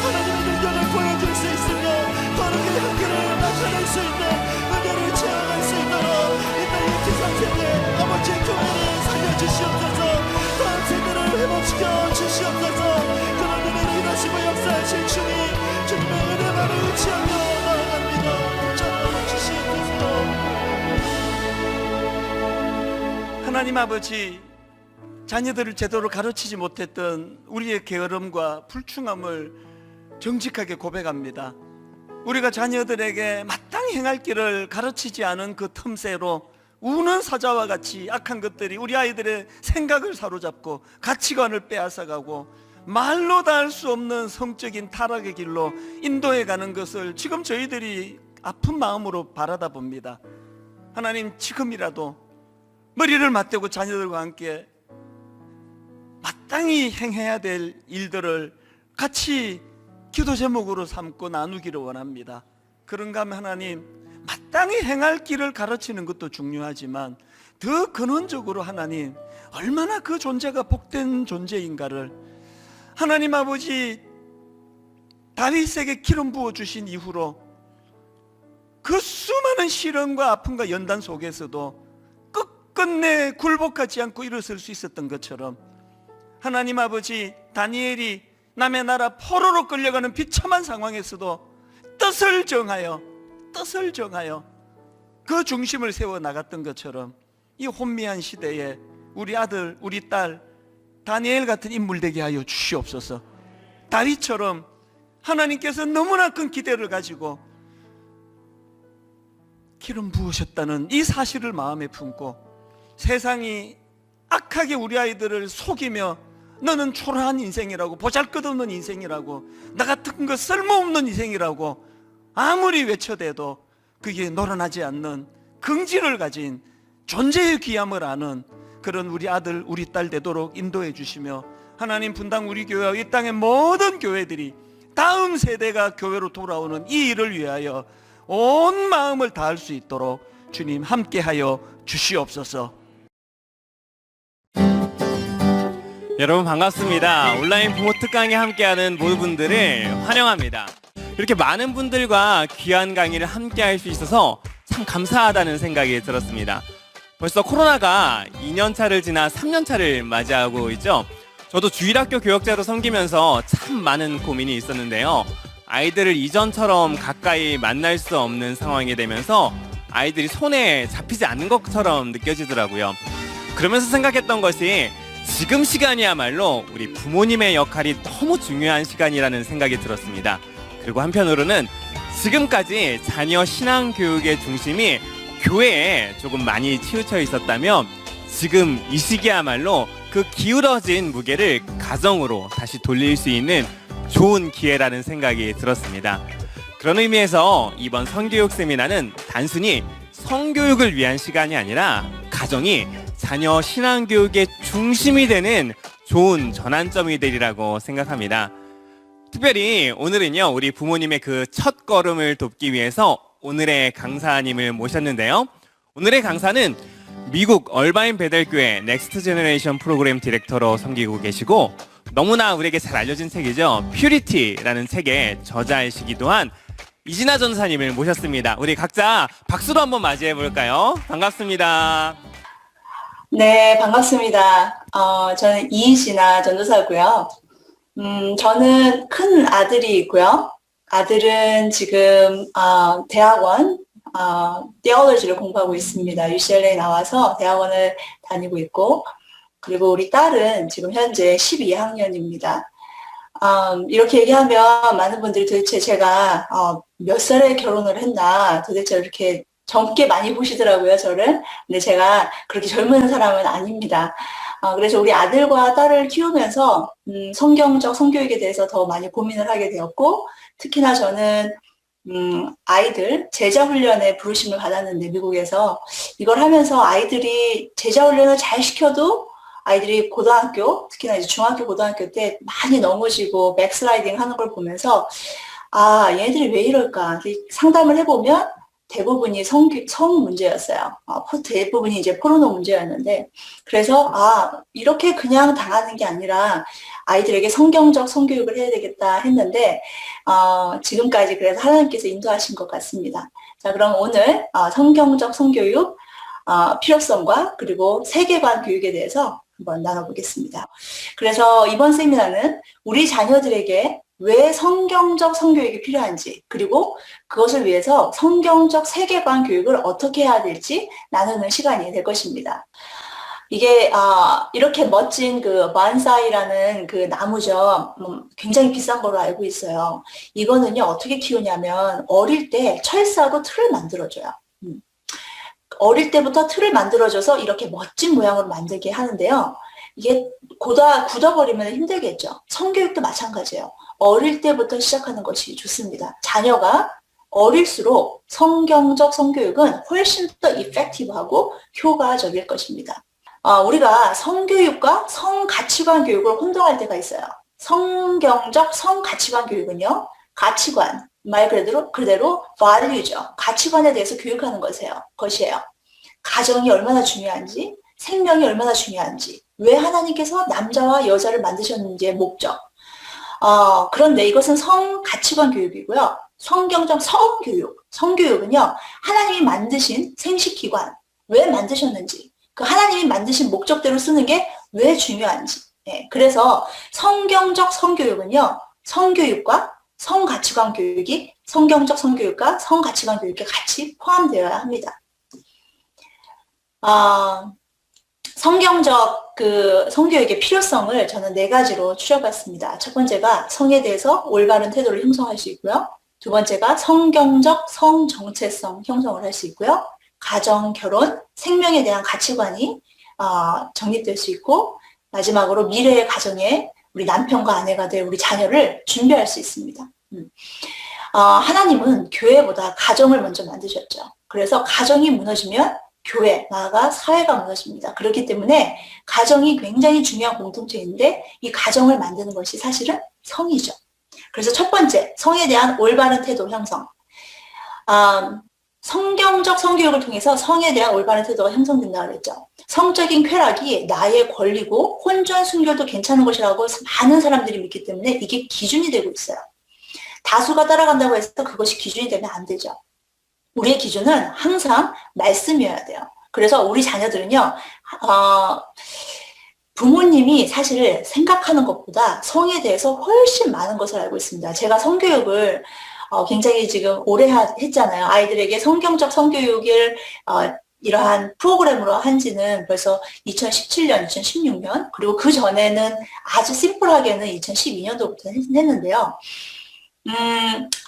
하나님의 능력을 보여줄 수 있으며 거룩의 향기를 나타낼 수 있는 은혜를 체험할 수 있도록 이 땅의 기상세대 아버지의 교회를 살려주시옵소서. 다음 세대를 회복시켜 주시옵소서. 그런 은혜를 일하시고 역사하실 주님, 주님의 은혜만을 의지하며 나아갑니다. 붙잡아 주시옵소서. 하나님 아버지, 자녀들을 제대로 가르치지 못했던 우리의 게으름과 불충함을 정직하게 고백합니다. 우리가 자녀들에게 마땅히 행할 길을 가르치지 않은 그 틈새로 우는 사자와 같이 악한 것들이 우리 아이들의 생각을 사로잡고 가치관을 빼앗아가고 말로 다 할 수 없는 성적인 타락의 길로 인도해가는 것을 지금 저희들이 아픈 마음으로 바라다 봅니다. 하나님, 지금이라도 머리를 맞대고 자녀들과 함께 마땅히 행해야 될 일들을 같이 기도 제목으로 삼고 나누기를 원합니다. 그런가 하면 하나님, 마땅히 행할 길을 가르치는 것도 중요하지만 더 근원적으로 하나님, 얼마나 그 존재가 복된 존재인가를 하나님 아버지, 다윗에게 기름 부어주신 이후로 그 수많은 시련과 아픔과 연단 속에서도 끝끝내 굴복하지 않고 일어설 수 있었던 것처럼 하나님 아버지, 다니엘이 남의 나라 포로로 끌려가는 비참한 상황에서도 뜻을 정하여 그 중심을 세워 나갔던 것처럼 이 혼미한 시대에 우리 아들, 우리 딸 다니엘 같은 인물 되게 하여 주시옵소서. 다윗처럼 하나님께서 너무나 큰 기대를 가지고 기름 부으셨다는 이 사실을 마음에 품고 세상이 악하게 우리 아이들을 속이며 너는 초라한 인생이라고, 보잘것없는 인생이라고, 나 같은 거 쓸모없는 인생이라고 아무리 외쳐대도 그게 노란하지 않는 긍지를 가진 존재의 귀함을 아는 그런 우리 아들, 우리 딸 되도록 인도해 주시며, 하나님 분당 우리 교회와 이 땅의 모든 교회들이 다음 세대가 교회로 돌아오는 이 일을 위하여 온 마음을 다할 수 있도록 주님 함께하여 주시옵소서. 여러분 반갑습니다. 온라인 부모 특강에 함께하는 모든 분들을 환영합니다. 이렇게 많은 분들과 귀한 강의를 함께할 수 있어서 참 감사하다는 생각이 들었습니다. 벌써 코로나가 2년차를 지나 3년차를 맞이하고 있죠. 저도 주일학교 교역자로 섬기면서 참 많은 고민이 있었는데요. 아이들을 이전처럼 가까이 만날 수 없는 상황이 되면서 아이들이 손에 잡히지 않는 것처럼 느껴지더라고요. 그러면서 생각했던 것이 지금 시간이야말로 우리 부모님의 역할이 너무 중요한 시간이라는 생각이 들었습니다. 그리고 한편으로는 지금까지 자녀 신앙 교육의 중심이 교회에 조금 많이 치우쳐 있었다면 지금 이 시기야말로 그 기울어진 무게를 가정으로 다시 돌릴 수 있는 좋은 기회라는 생각이 들었습니다. 그런 의미에서 이번 성교육 세미나는 단순히 성교육을 위한 시간이 아니라 가정이 자녀 신앙교육의 중심이 되는 좋은 전환점이 되리라고 생각합니다. 특별히 오늘은요, 우리 부모님의 그 첫 걸음을 돕기 위해서 오늘의 강사님을 모셨는데요. 오늘의 강사는 미국 얼바인 베델교회 넥스트 제너레이션 프로그램 디렉터로 섬기고 계시고, 너무나 우리에게 잘 알려진 책이죠. 퓨리티라는 책의 저자이시기도 한 이진아 전사님을 모셨습니다. 우리 각자 박수로 한번 맞이해 볼까요? 반갑습니다. 네, 반갑습니다. 저는 이진아 전도사고요. 저는 큰 아들이 있고요. 아들은 지금 대학원 theology를 공부하고 있습니다. UCLA에 나와서 대학원을 다니고 있고, 그리고 우리 딸은 지금 현재 12학년입니다. 이렇게 얘기하면 많은 분들이 도대체 제가 몇 살에 결혼을 했나 도대체 이렇게 젊게 많이 보시더라고요, 저를. 근데 제가 그렇게 젊은 사람은 아닙니다. 그래서 우리 아들과 딸을 키우면서 성경적 성교육에 대해서 더 많이 고민을 하게 되었고, 특히나 저는 아이들 제자훈련에 부르심을 받았는데, 미국에서 이걸 하면서 아이들이 제자훈련을 잘 시켜도 아이들이 고등학교, 특히나 이제 중학교, 고등학교 때 많이 넘어지고 백슬라이딩 하는 걸 보면서 얘네들이 왜 이럴까 상담을 해보면 대부분이 성 문제였어요. 대부분이 이제 포르노 문제였는데, 그래서 이렇게 그냥 당하는 게 아니라 아이들에게 성경적 성교육을 해야 되겠다 했는데, 지금까지 그래서 하나님께서 인도하신 것 같습니다. 자, 그럼 오늘 성경적 성교육 필요성과 그리고 세계관 교육에 대해서 한번 나눠보겠습니다. 그래서 이번 세미나는 우리 자녀들에게 왜 성경적 성교육이 필요한지, 그리고 그것을 위해서 성경적 세계관 교육을 어떻게 해야 될지 나누는 시간이 될 것입니다. 이게 이렇게 멋진 그 반사이라는 그 나무죠. 굉장히 비싼 거로 알고 있어요. 이거는요, 어떻게 키우냐면 어릴 때 철사로 틀을 만들어줘요. 어릴 때부터 틀을 만들어줘서 이렇게 멋진 모양으로 만들게 하는데요. 이게 굳어버리면 힘들겠죠. 성교육도 마찬가지예요. 어릴 때부터 시작하는 것이 좋습니다. 자녀가 어릴수록 성경적 성교육은 훨씬 더 이펙티브하고 효과적일 것입니다. 우리가 성교육과 성가치관 교육을 혼동할 때가 있어요. 성경적 성가치관 교육은요, 가치관, 말 그대로 value죠. 가치관에 대해서 교육하는 것이에요. 가정이 얼마나 중요한지, 생명이 얼마나 중요한지, 왜 하나님께서 남자와 여자를 만드셨는지의 목적. 그런데 이것은 성가치관 교육이고요. 성경적 성교육은요, 하나님이 만드신 생식기관, 왜 만드셨는지, 그 하나님이 만드신 목적대로 쓰는 게 왜 중요한지, 예, 그래서 성경적 성교육은요, 성교육과 성가치관 교육이 성경적 성교육과 성가치관 교육에 같이 포함되어야 합니다. 성경적 그 성교육의 필요성을 저는 4가지로 추려봤습니다. 첫 번째가 성에 대해서 올바른 태도를 형성할 수 있고요. 두 번째가 성경적 성정체성 형성을 할 수 있고요. 가정, 결혼, 생명에 대한 가치관이 정립될 수 있고, 마지막으로 미래의 가정에 우리 남편과 아내가 될 우리 자녀를 준비할 수 있습니다. 하나님은 교회보다 가정을 먼저 만드셨죠. 그래서 가정이 무너지면 교회, 나아가 사회가 무너집니다. 그렇기 때문에 가정이 굉장히 중요한 공통체인데 이 가정을 만드는 것이 사실은 성이죠. 그래서 첫 번째, 성에 대한 올바른 태도 형성. 성경적 성교육을 통해서 성에 대한 올바른 태도가 형성된다고 그랬죠. 성적인 쾌락이 나의 권리고 혼전 순결도 괜찮은 것이라고 많은 사람들이 믿기 때문에 이게 기준이 되고 있어요. 다수가 따라간다고 해서 그것이 기준이 되면 안 되죠. 우리의 기준은 항상 말씀이어야 돼요. 그래서 우리 자녀들은요, 부모님이 사실 생각하는 것보다 성에 대해서 훨씬 많은 것을 알고 있습니다. 제가 성교육을 굉장히 지금 오래 했잖아요. 아이들에게 성경적 성교육을 이러한 프로그램으로 한 지는 벌써 2017년, 2016년, 그리고 그 전에는 아주 심플하게는 2012년도부터 했는데요.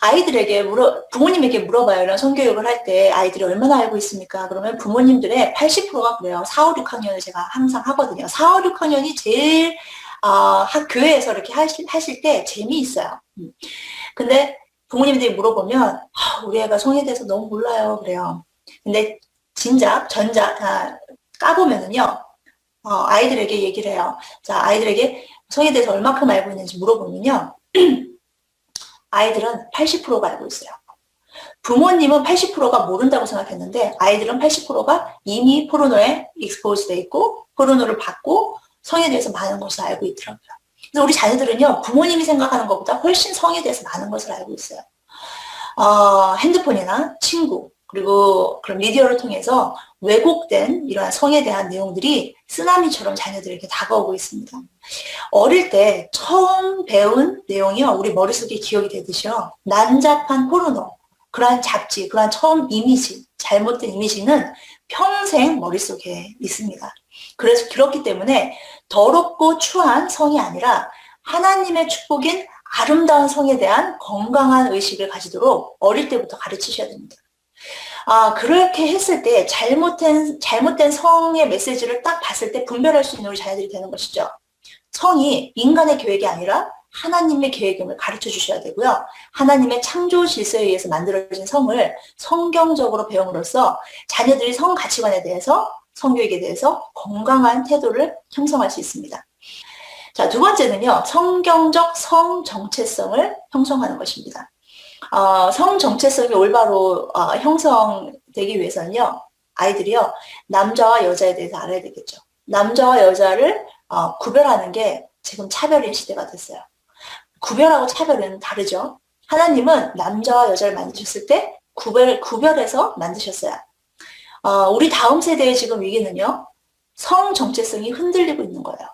아이들에게 부모님에게 물어봐요. 이런 성교육을 할 때 아이들이 얼마나 알고 있습니까? 그러면 부모님들의 80%가 그래요. 4, 5, 6학년을 제가 항상 하거든요. 4, 5, 6학년이 제일, 교회에서 이렇게 하실 때 재미있어요. 근데 부모님들이 물어보면, 우리 애가 성에 대해서 너무 몰라요. 그래요. 근데 진작, 까보면은요, 아이들에게 얘기를 해요. 자, 아이들에게 성에 대해서 얼마큼 알고 있는지 물어보면요. 아이들은 80%가 알고 있어요. 부모님은 80%가 모른다고 생각했는데 아이들은 80%가 이미 포르노에 익스포즈 돼 있고 포르노를 받고 성에 대해서 많은 것을 알고 있더라고요. 그래서 우리 자녀들은요. 부모님이 생각하는 것보다 훨씬 성에 대해서 많은 것을 알고 있어요. 핸드폰이나 친구 그리고 그런 미디어를 통해서 왜곡된 이러한 성에 대한 내용들이 쓰나미처럼 자녀들에게 다가오고 있습니다. 어릴 때 처음 배운 내용이요. 우리 머릿속에 기억이 되듯이요. 난잡한 포르노, 그러한 잡지, 그러한 처음 이미지, 잘못된 이미지는 평생 머릿속에 있습니다. 그래서 그렇기 때문에 더럽고 추한 성이 아니라 하나님의 축복인 아름다운 성에 대한 건강한 의식을 가지도록 어릴 때부터 가르치셔야 됩니다. 그렇게 했을 때 잘못된 성의 메시지를 딱 봤을 때 분별할 수 있는 우리 자녀들이 되는 것이죠. 성이 인간의 계획이 아니라 하나님의 계획임을 가르쳐 주셔야 되고요. 하나님의 창조 질서에 의해서 만들어진 성을 성경적으로 배움으로써 자녀들이 성 가치관에 대해서 성교육에 대해서 건강한 태도를 형성할 수 있습니다. 자, 두 번째는요. 성경적 성 정체성을 형성하는 것입니다. 성 정체성이 올바로 형성되기 위해서는요. 아이들이요. 남자와 여자에 대해서 알아야 되겠죠. 남자와 여자를 구별하는 게 지금 차별인 시대가 됐어요. 구별하고 차별은 다르죠. 하나님은 남자와 여자를 만드셨을 때 구별해서 만드셨어요. 우리 다음 세대의 지금 위기는요. 성 정체성이 흔들리고 있는 거예요.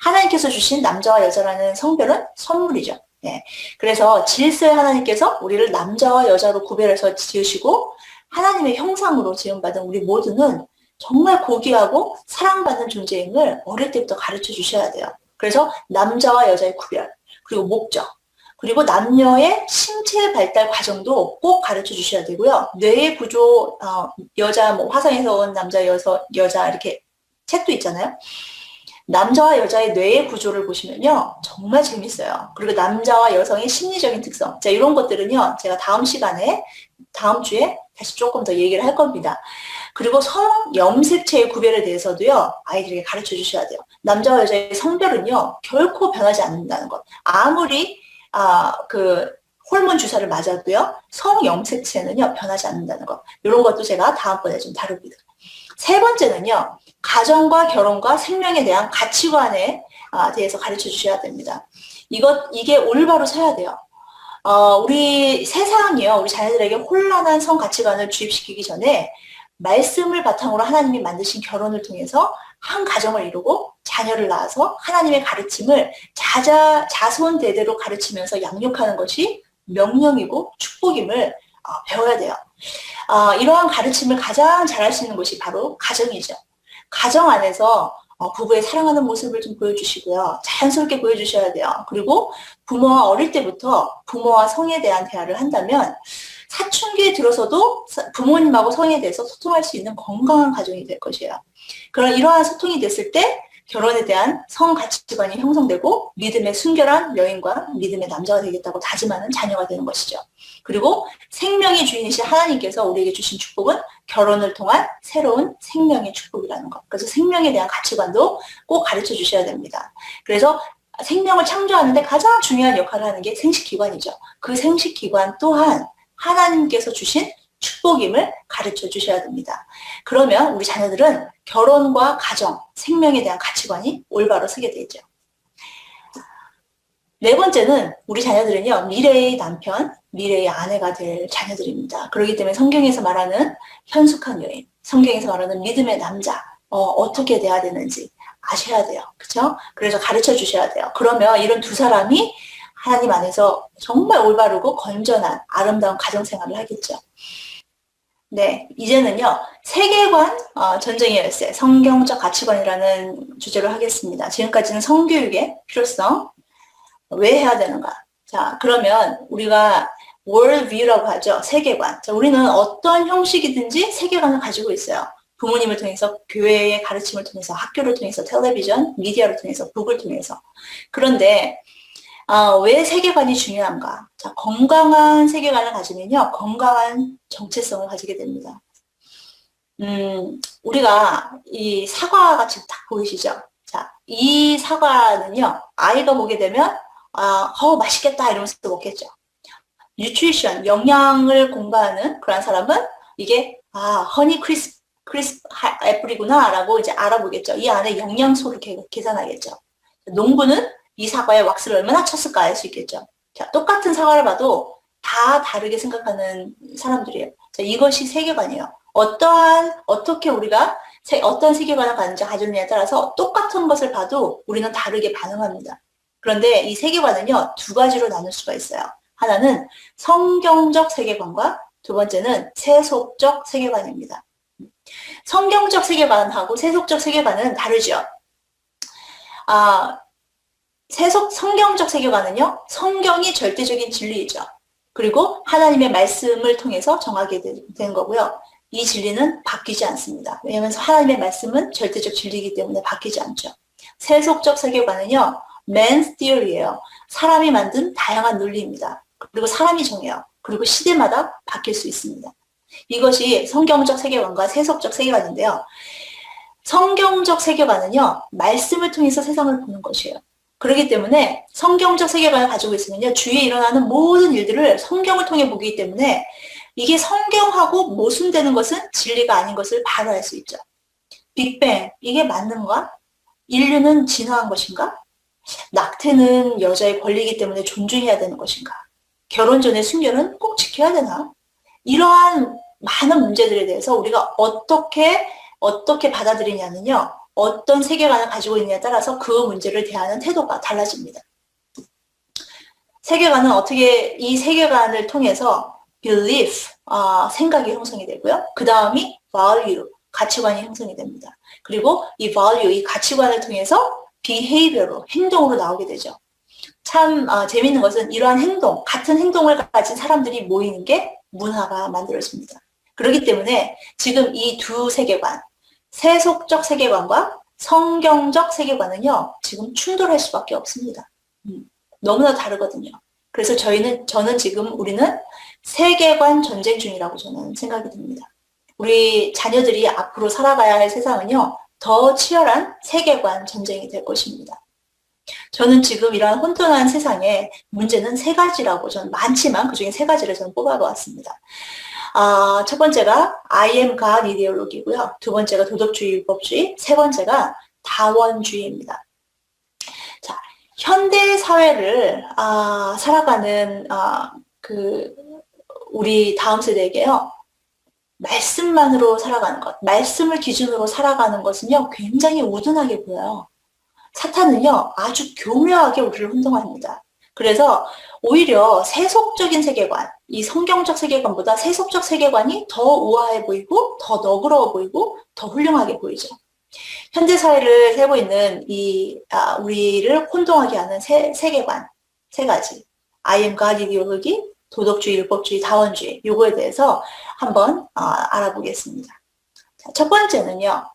하나님께서 주신 남자와 여자라는 성별은 선물이죠. 네. 그래서 질서의 하나님께서 우리를 남자와 여자로 구별해서 지으시고 하나님의 형상으로 지음받은 우리 모두는 정말 고귀하고 사랑받는 존재임을 어릴 때부터 가르쳐 주셔야 돼요. 그래서 남자와 여자의 구별, 그리고 목적, 그리고 남녀의 신체 발달 과정도 꼭 가르쳐 주셔야 되고요. 뇌의 구조, 여자, 화성에서 온 남자, 여자 이렇게 책도 있잖아요. 남자와 여자의 뇌의 구조를 보시면요. 정말 재밌어요. 그리고 남자와 여성의 심리적인 특성. 자, 이런 것들은요. 제가 다음 주에 다시 조금 더 얘기를 할 겁니다. 그리고 성 염색체의 구별에 대해서도요. 아이들에게 가르쳐 주셔야 돼요. 남자와 여자의 성별은요. 결코 변하지 않는다는 것. 아무리 호르몬 주사를 맞아도요. 성 염색체는요. 변하지 않는다는 것. 이런 것도 제가 다음번에 좀 다룹니다. 세 번째는요. 가정과 결혼과 생명에 대한 가치관에 대해서 가르쳐 주셔야 됩니다. 이게 올바로 서야 돼요. 우리 세상이요. 우리 자녀들에게 혼란한 성 가치관을 주입시키기 전에 말씀을 바탕으로 하나님이 만드신 결혼을 통해서 한 가정을 이루고 자녀를 낳아서 하나님의 가르침을 자손 대대로 가르치면서 양육하는 것이 명령이고 축복임을 배워야 돼요. 이러한 가르침을 가장 잘할 수 있는 곳이 바로 가정이죠. 가정 안에서 부부의 사랑하는 모습을 좀 보여주시고요. 자연스럽게 보여주셔야 돼요. 그리고 부모와 어릴 때부터 부모와 성에 대한 대화를 한다면 사춘기에 들어서도 부모님하고 성에 대해서 소통할 수 있는 건강한 가정이 될 것이에요. 이러한 소통이 됐을 때 결혼에 대한 성 가치관이 형성되고 믿음의 순결한 여인과 믿음의 남자가 되겠다고 다짐하는 자녀가 되는 것이죠. 그리고 생명의 주인이신 하나님께서 우리에게 주신 축복은 결혼을 통한 새로운 생명의 축복이라는 것. 그래서 생명에 대한 가치관도 꼭 가르쳐 주셔야 됩니다. 그래서 생명을 창조하는데 가장 중요한 역할을 하는 게 생식기관이죠. 그 생식기관 또한 하나님께서 주신 축복임을 가르쳐 주셔야 됩니다. 그러면 우리 자녀들은 결혼과 가정, 생명에 대한 가치관이 올바로 서게 되죠. 네 번째는 우리 자녀들은요, 미래의 남편, 미래의 아내가 될 자녀들입니다. 그렇기 때문에 성경에서 말하는 현숙한 여인, 성경에서 말하는 믿음의 남자, 어떻게 돼야 되는지 아셔야 돼요. 그렇죠? 그래서 가르쳐 주셔야 돼요. 그러면 이런 두 사람이 하나님 안에서 정말 올바르고 건전한 아름다운 가정생활을 하겠죠. 네, 이제는요, 세계관 전쟁의 열쇠, 성경적 가치관이라는 주제로 하겠습니다. 지금까지는 성교육의 필요성, 왜 해야 되는가? 자, 그러면 우리가 worldview라고 하죠. 세계관. 자, 우리는 어떤 형식이든지 세계관을 가지고 있어요. 부모님을 통해서, 교회의 가르침을 통해서, 학교를 통해서, 텔레비전, 미디어를 통해서, 북을 통해서. 그런데 왜 세계관이 중요한가? 자, 건강한 세계관을 가지면요, 건강한 정체성을 가지게 됩니다. 우리가 이 사과가 지금 딱 보이시죠? 자, 이 사과는요, 아이가 보게 되면, 맛있겠다 이러면서 먹겠죠. 뉴트리션, 영양을 공부하는 그런 사람은 이게, 허니 크리스프 애플이구나 라고 이제 알아보겠죠. 이 안에 영양소를 계산하겠죠. 농부는 이 사과에 왁스를 얼마나 쳤을까 알 수 있겠죠. 자, 똑같은 사과를 봐도 다 다르게 생각하는 사람들이에요. 자, 이것이 세계관이에요. 어떻게 우리가 어떤 세계관을 가졌느냐에 따라서 똑같은 것을 봐도 우리는 다르게 반응합니다. 그런데 이 세계관은요, 두 가지로 나눌 수가 있어요. 하나는 성경적 세계관과 두 번째는 세속적 세계관입니다. 성경적 세계관하고 세속적 세계관은 다르죠. 성경적 세계관은요, 성경이 절대적인 진리이죠. 그리고 하나님의 말씀을 통해서 정하게 된 거고요. 이 진리는 바뀌지 않습니다. 왜냐하면 하나님의 말씀은 절대적 진리이기 때문에 바뀌지 않죠. 세속적 세계관은요, man's theory예요. 사람이 만든 다양한 논리입니다. 그리고 사람이 정해요. 그리고 시대마다 바뀔 수 있습니다. 이것이 성경적 세계관과 세속적 세계관인데요. 성경적 세계관은요, 말씀을 통해서 세상을 보는 것이에요. 그렇기 때문에 성경적 세계관을 가지고 있으면요, 주위에 일어나는 모든 일들을 성경을 통해 보기 때문에 이게 성경하고 모순되는 것은 진리가 아닌 것을 바로 알 수 있죠. 빅뱅, 이게 맞는가? 인류는 진화한 것인가? 낙태는 여자의 권리이기 때문에 존중해야 되는 것인가? 결혼 전에 순결은 꼭 지켜야 되나? 이러한 많은 문제들에 대해서 우리가 어떻게 받아들이냐면요, 어떤 세계관을 가지고 있느냐에 따라서 그 문제를 대하는 태도가 달라집니다. 세계관은 이 세계관을 통해서 belief, 생각이 형성이 되고요. 그 다음이 value, 가치관이 형성이 됩니다. 그리고 이 value, 이 가치관을 통해서 behavior로, 행동으로 나오게 되죠. 참 재미있는 것은 이러한 같은 행동을 가진 사람들이 모이는 게 문화가 만들어집니다. 그렇기 때문에 지금 이 두 세계관, 세속적 세계관과 성경적 세계관은요, 지금 충돌할 수밖에 없습니다. 너무나 다르거든요. 그래서 우리는 세계관 전쟁 중이라고 저는 생각이 듭니다. 우리 자녀들이 앞으로 살아가야 할 세상은요, 더 치열한 세계관 전쟁이 될 것입니다. 저는 지금 이러한 혼돈한 세상에 문제는 세 가지라고, 저는 많지만 그중에 세 가지를 저는 뽑아보았습니다. 첫 번째가 I am God 이데올로기고요. 두 번째가 도덕주의, 율법주의, 세 번째가 다원주의입니다. 자, 현대 사회를 살아가는 우리 다음 세대에게요, 말씀만으로 살아가는 것, 말씀을 기준으로 살아가는 것은요, 굉장히 우둔하게 보여요. 사탄은요, 아주 교묘하게 우리를 혼동합니다. 그래서 오히려 세속적인 세계관, 이 성경적 세계관보다 세속적 세계관이 더 우아해 보이고, 더 너그러워 보이고, 더 훌륭하게 보이죠. 현대 사회를 살고 있는 우리를 혼동하게 하는 세계관, 세 가지. I am God 이데올로기, 도덕주의, 율법주의, 다원주의, 요거에 대해서 한번 알아보겠습니다. 자, 첫 번째는요,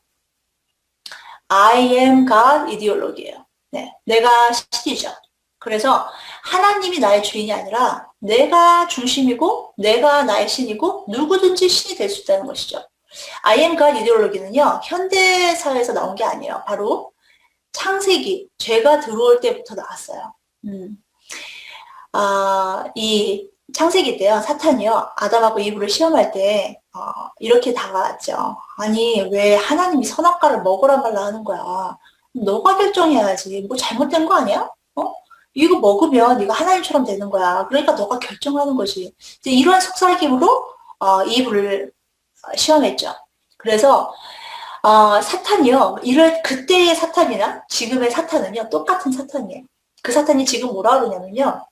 I am God 이데올로기예요. 네, 내가 신이죠. 그래서 하나님이 나의 주인이 아니라 내가 중심이고 내가 나의 신이고 누구든지 신이 될 수 있다는 것이죠. I am God 이데올로기는요, 현대 사회에서 나온 게 아니에요. 바로 창세기, 죄가 들어올 때부터 나왔어요. 이 창세기 때요, 사탄이요, 아담하고 이브를 시험할 때 이렇게 다가왔죠. 아니, 왜 하나님이 선악과를 먹으라 말라 하는 거야? 너가 결정해야지. 뭐 잘못된 거 아니야? 이거 먹으면 네가 하나님처럼 되는 거야. 그러니까 너가 결정하는 거지. 이제 이런 속삭임으로 이브를 시험했죠. 그래서 사탄이요, 그때의 사탄이나 지금의 사탄은요, 똑같은 사탄이에요. 그 사탄이 지금 뭐라 그러냐면요,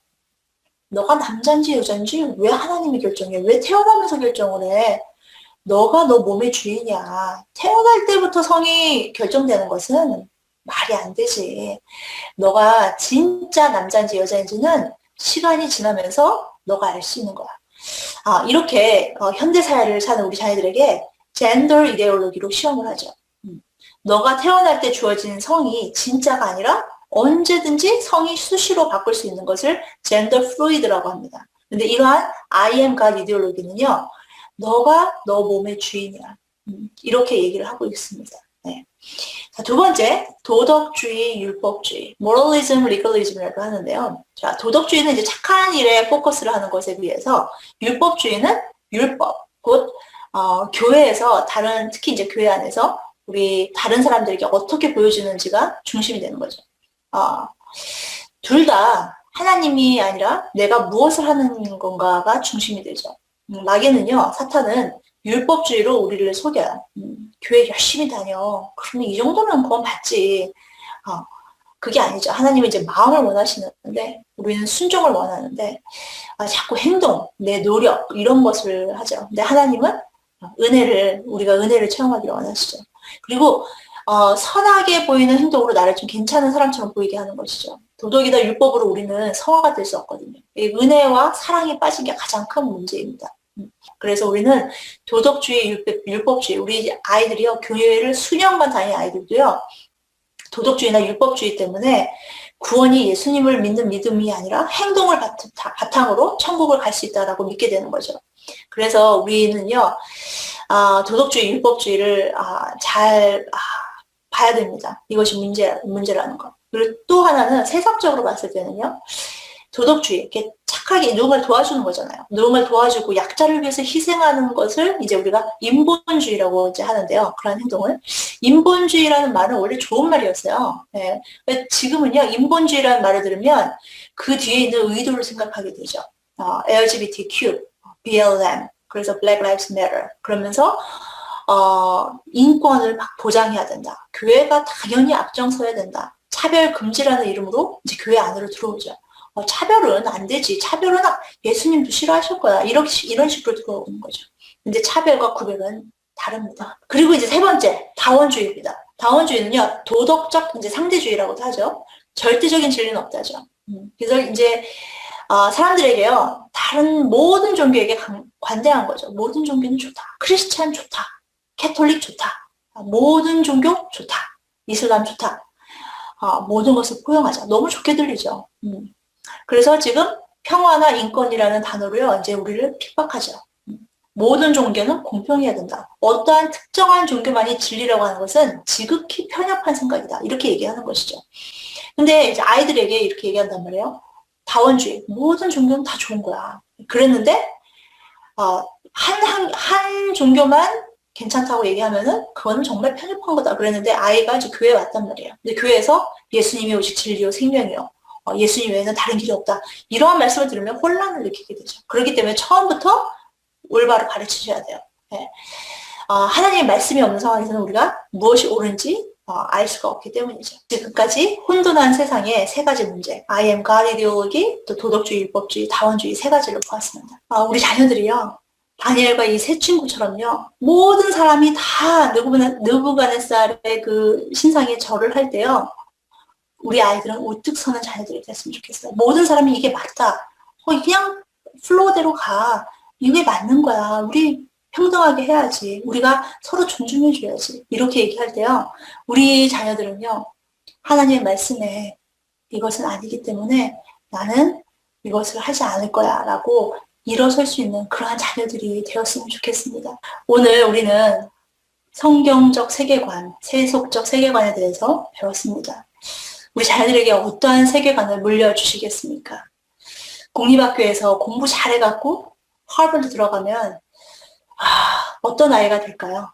너가 남잔지 여잔지 왜 하나님이 결정해? 왜 태어나면서 결정을 해? 너가 너 몸의 주인이야. 태어날 때부터 성이 결정되는 것은 말이 안 되지. 너가 진짜 남자인지 여자인지는 시간이 지나면서 너가 알 수 있는 거야. 이렇게 현대 사회를 사는 우리 자녀들에게 젠더 이데올로기로 시험을 하죠. 너가 태어날 때 주어진 성이 진짜가 아니라 언제든지 성이 수시로 바꿀 수 있는 것을 젠더 플루이드라고 합니다. 근데 이러한 I am God 이데올로기는요, 너가 너 몸의 주인이야. 이렇게 얘기를 하고 있습니다. 네. 자, 두 번째, 도덕주의, 율법주의, moralism, legalism이라고 하는데요. 자, 도덕주의는 이제 착한 일에 포커스를 하는 것에 비해서 율법주의는 율법, 곧 교회에서 특히 이제 교회 안에서 우리 다른 사람들에게 어떻게 보여주는지가 중심이 되는 거죠. 둘 다 하나님이 아니라 내가 무엇을 하는 건가가 중심이 되죠. 마귀는요, 사탄은 율법주의로 우리를 속여요. 교회 열심히 다녀. 그러면 이 정도는 구원 받지. 그게 아니죠. 하나님은 이제 마음을 원하시는데 우리는 순종을 원하는데 자꾸 행동, 내 노력 이런 것을 하죠. 근데 하나님은 우리가 은혜를 체험하기를 원하시죠. 그리고 선하게 보이는 행동으로 나를 좀 괜찮은 사람처럼 보이게 하는 것이죠. 도덕이나 율법으로 우리는 성화가 될 수 없거든요. 은혜와 사랑에 빠진 게 가장 큰 문제입니다. 그래서 우리는 도덕주의, 율법주의, 우리 아이들이요, 교회를 수년간 다니는 아이들도요, 도덕주의나 율법주의 때문에 구원이 예수님을 믿는 믿음이 아니라 행동을 바탕으로 천국을 갈 수 있다라고 믿게 되는 거죠. 그래서 우리는요, 도덕주의, 율법주의를 잘 봐야 됩니다. 이것이 문제라는 거. 그리고 또 하나는 세상적으로 봤을 때는요, 도덕주의, 이렇게 착하게 누군가를 도와주는 거잖아요. 누군가를 도와주고 약자를 위해서 희생하는 것을 이제 우리가 인본주의라고 이제 하는데요. 그런 행동을. 인본주의라는 말은 원래 좋은 말이었어요. 네. 지금은요, 인본주의라는 말을 들으면 그 뒤에 있는 의도를 생각하게 되죠. LGBTQ, BLM, 그래서 Black Lives Matter. 그러면서 인권을 막 보장해야 된다. 교회가 당연히 앞장서야 된다. 차별 금지라는 이름으로 이제 교회 안으로 들어오죠. 차별은 안 되지. 차별은 예수님도 싫어하실 거야. 이런 식으로 들어오는 거죠. 근데 차별과 구별은 다릅니다. 그리고 이제 세 번째, 다원주의입니다. 다원주의는요, 도덕적 이제 상대주의라고도 하죠. 절대적인 진리는 없다죠. 그래서 이제 사람들에게요, 다른 모든 종교에게 관대한 거죠. 모든 종교는 좋다. 크리스찬 좋다. 캐톨릭 좋다. 모든 종교 좋다. 이슬람 좋다. 모든 것을 포용하자. 너무 좋게 들리죠. 그래서 지금 평화나 인권이라는 단어로요, 이제 우리를 핍박하죠. 모든 종교는 공평해야 된다. 어떠한 특정한 종교만이 진리라고 하는 것은 지극히 편협한 생각이다. 이렇게 얘기하는 것이죠. 근데 이제 아이들에게 이렇게 얘기한단 말이에요. 다원주의. 모든 종교는 다 좋은 거야. 그랬는데, 한 종교만 괜찮다고 얘기하면은 그거는 정말 편협한 거다. 그랬는데 아이가 이제 교회에 왔단 말이에요. 근데 교회에서 예수님이 오직 진리요 생명이요. 예수님 외에는 다른 길이 없다. 이러한 말씀을 들으면 혼란을 느끼게 되죠. 그렇기 때문에 처음부터 올바로 가르치셔야 돼요. 예. 하나님의 말씀이 없는 상황에서는 우리가 무엇이 옳은지 알 수가 없기 때문이죠. 지금까지 혼돈한 세상의 세 가지 문제, I am God 이데올로기, 또 도덕주의, 율법주의, 다원주의 세 가지를 보았습니다. 우리 자녀들이요, 다니엘과 이 세 친구처럼요, 모든 사람이 다 느부갓네살의 그 신상에 절을 할 때요, 우리 아이들은 우뚝 서는 자녀들이 됐으면 좋겠어요. 모든 사람이 이게 맞다. 그냥 플로우대로 가. 이게 맞는 거야. 우리 평등하게 해야지. 우리가 서로 존중해줘야지. 이렇게 얘기할 때요, 우리 자녀들은요, 하나님의 말씀에 이것은 아니기 때문에 나는 이것을 하지 않을 거야 라고 일어설 수 있는 그러한 자녀들이 되었으면 좋겠습니다. 오늘 우리는 성경적 세계관, 세속적 세계관에 대해서 배웠습니다. 우리 자녀들에게 어떠한 세계관을 물려주시겠습니까? 공립학교에서 공부 잘해갖고 하버드 들어가면 어떤 아이가 될까요?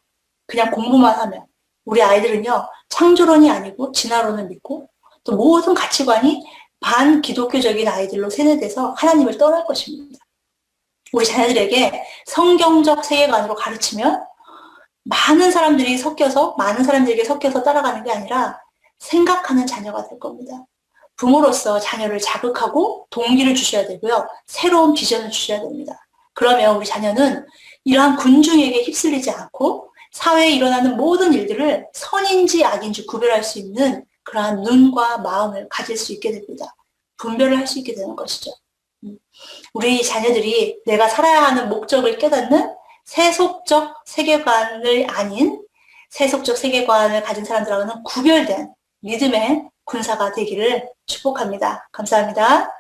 그냥 공부만 하면. 우리 아이들은요, 창조론이 아니고 진화론을 믿고 또 모든 가치관이 반기독교적인 아이들로 세뇌돼서 하나님을 떠날 것입니다. 우리 자녀들에게 성경적 세계관으로 가르치면 많은 사람들에게 섞여서 따라가는 게 아니라 생각하는 자녀가 될 겁니다. 부모로서 자녀를 자극하고 동기를 주셔야 되고요. 새로운 비전을 주셔야 됩니다. 그러면 우리 자녀는 이러한 군중에게 휩쓸리지 않고 사회에 일어나는 모든 일들을 선인지 악인지 구별할 수 있는 그러한 눈과 마음을 가질 수 있게 됩니다. 분별을 할 수 있게 되는 것이죠. 우리 자녀들이 내가 살아야 하는 목적을 깨닫는 세속적 세계관을 아닌 세속적 세계관을 가진 사람들하고는 구별된 믿음의 군사가 되기를 축복합니다. 감사합니다.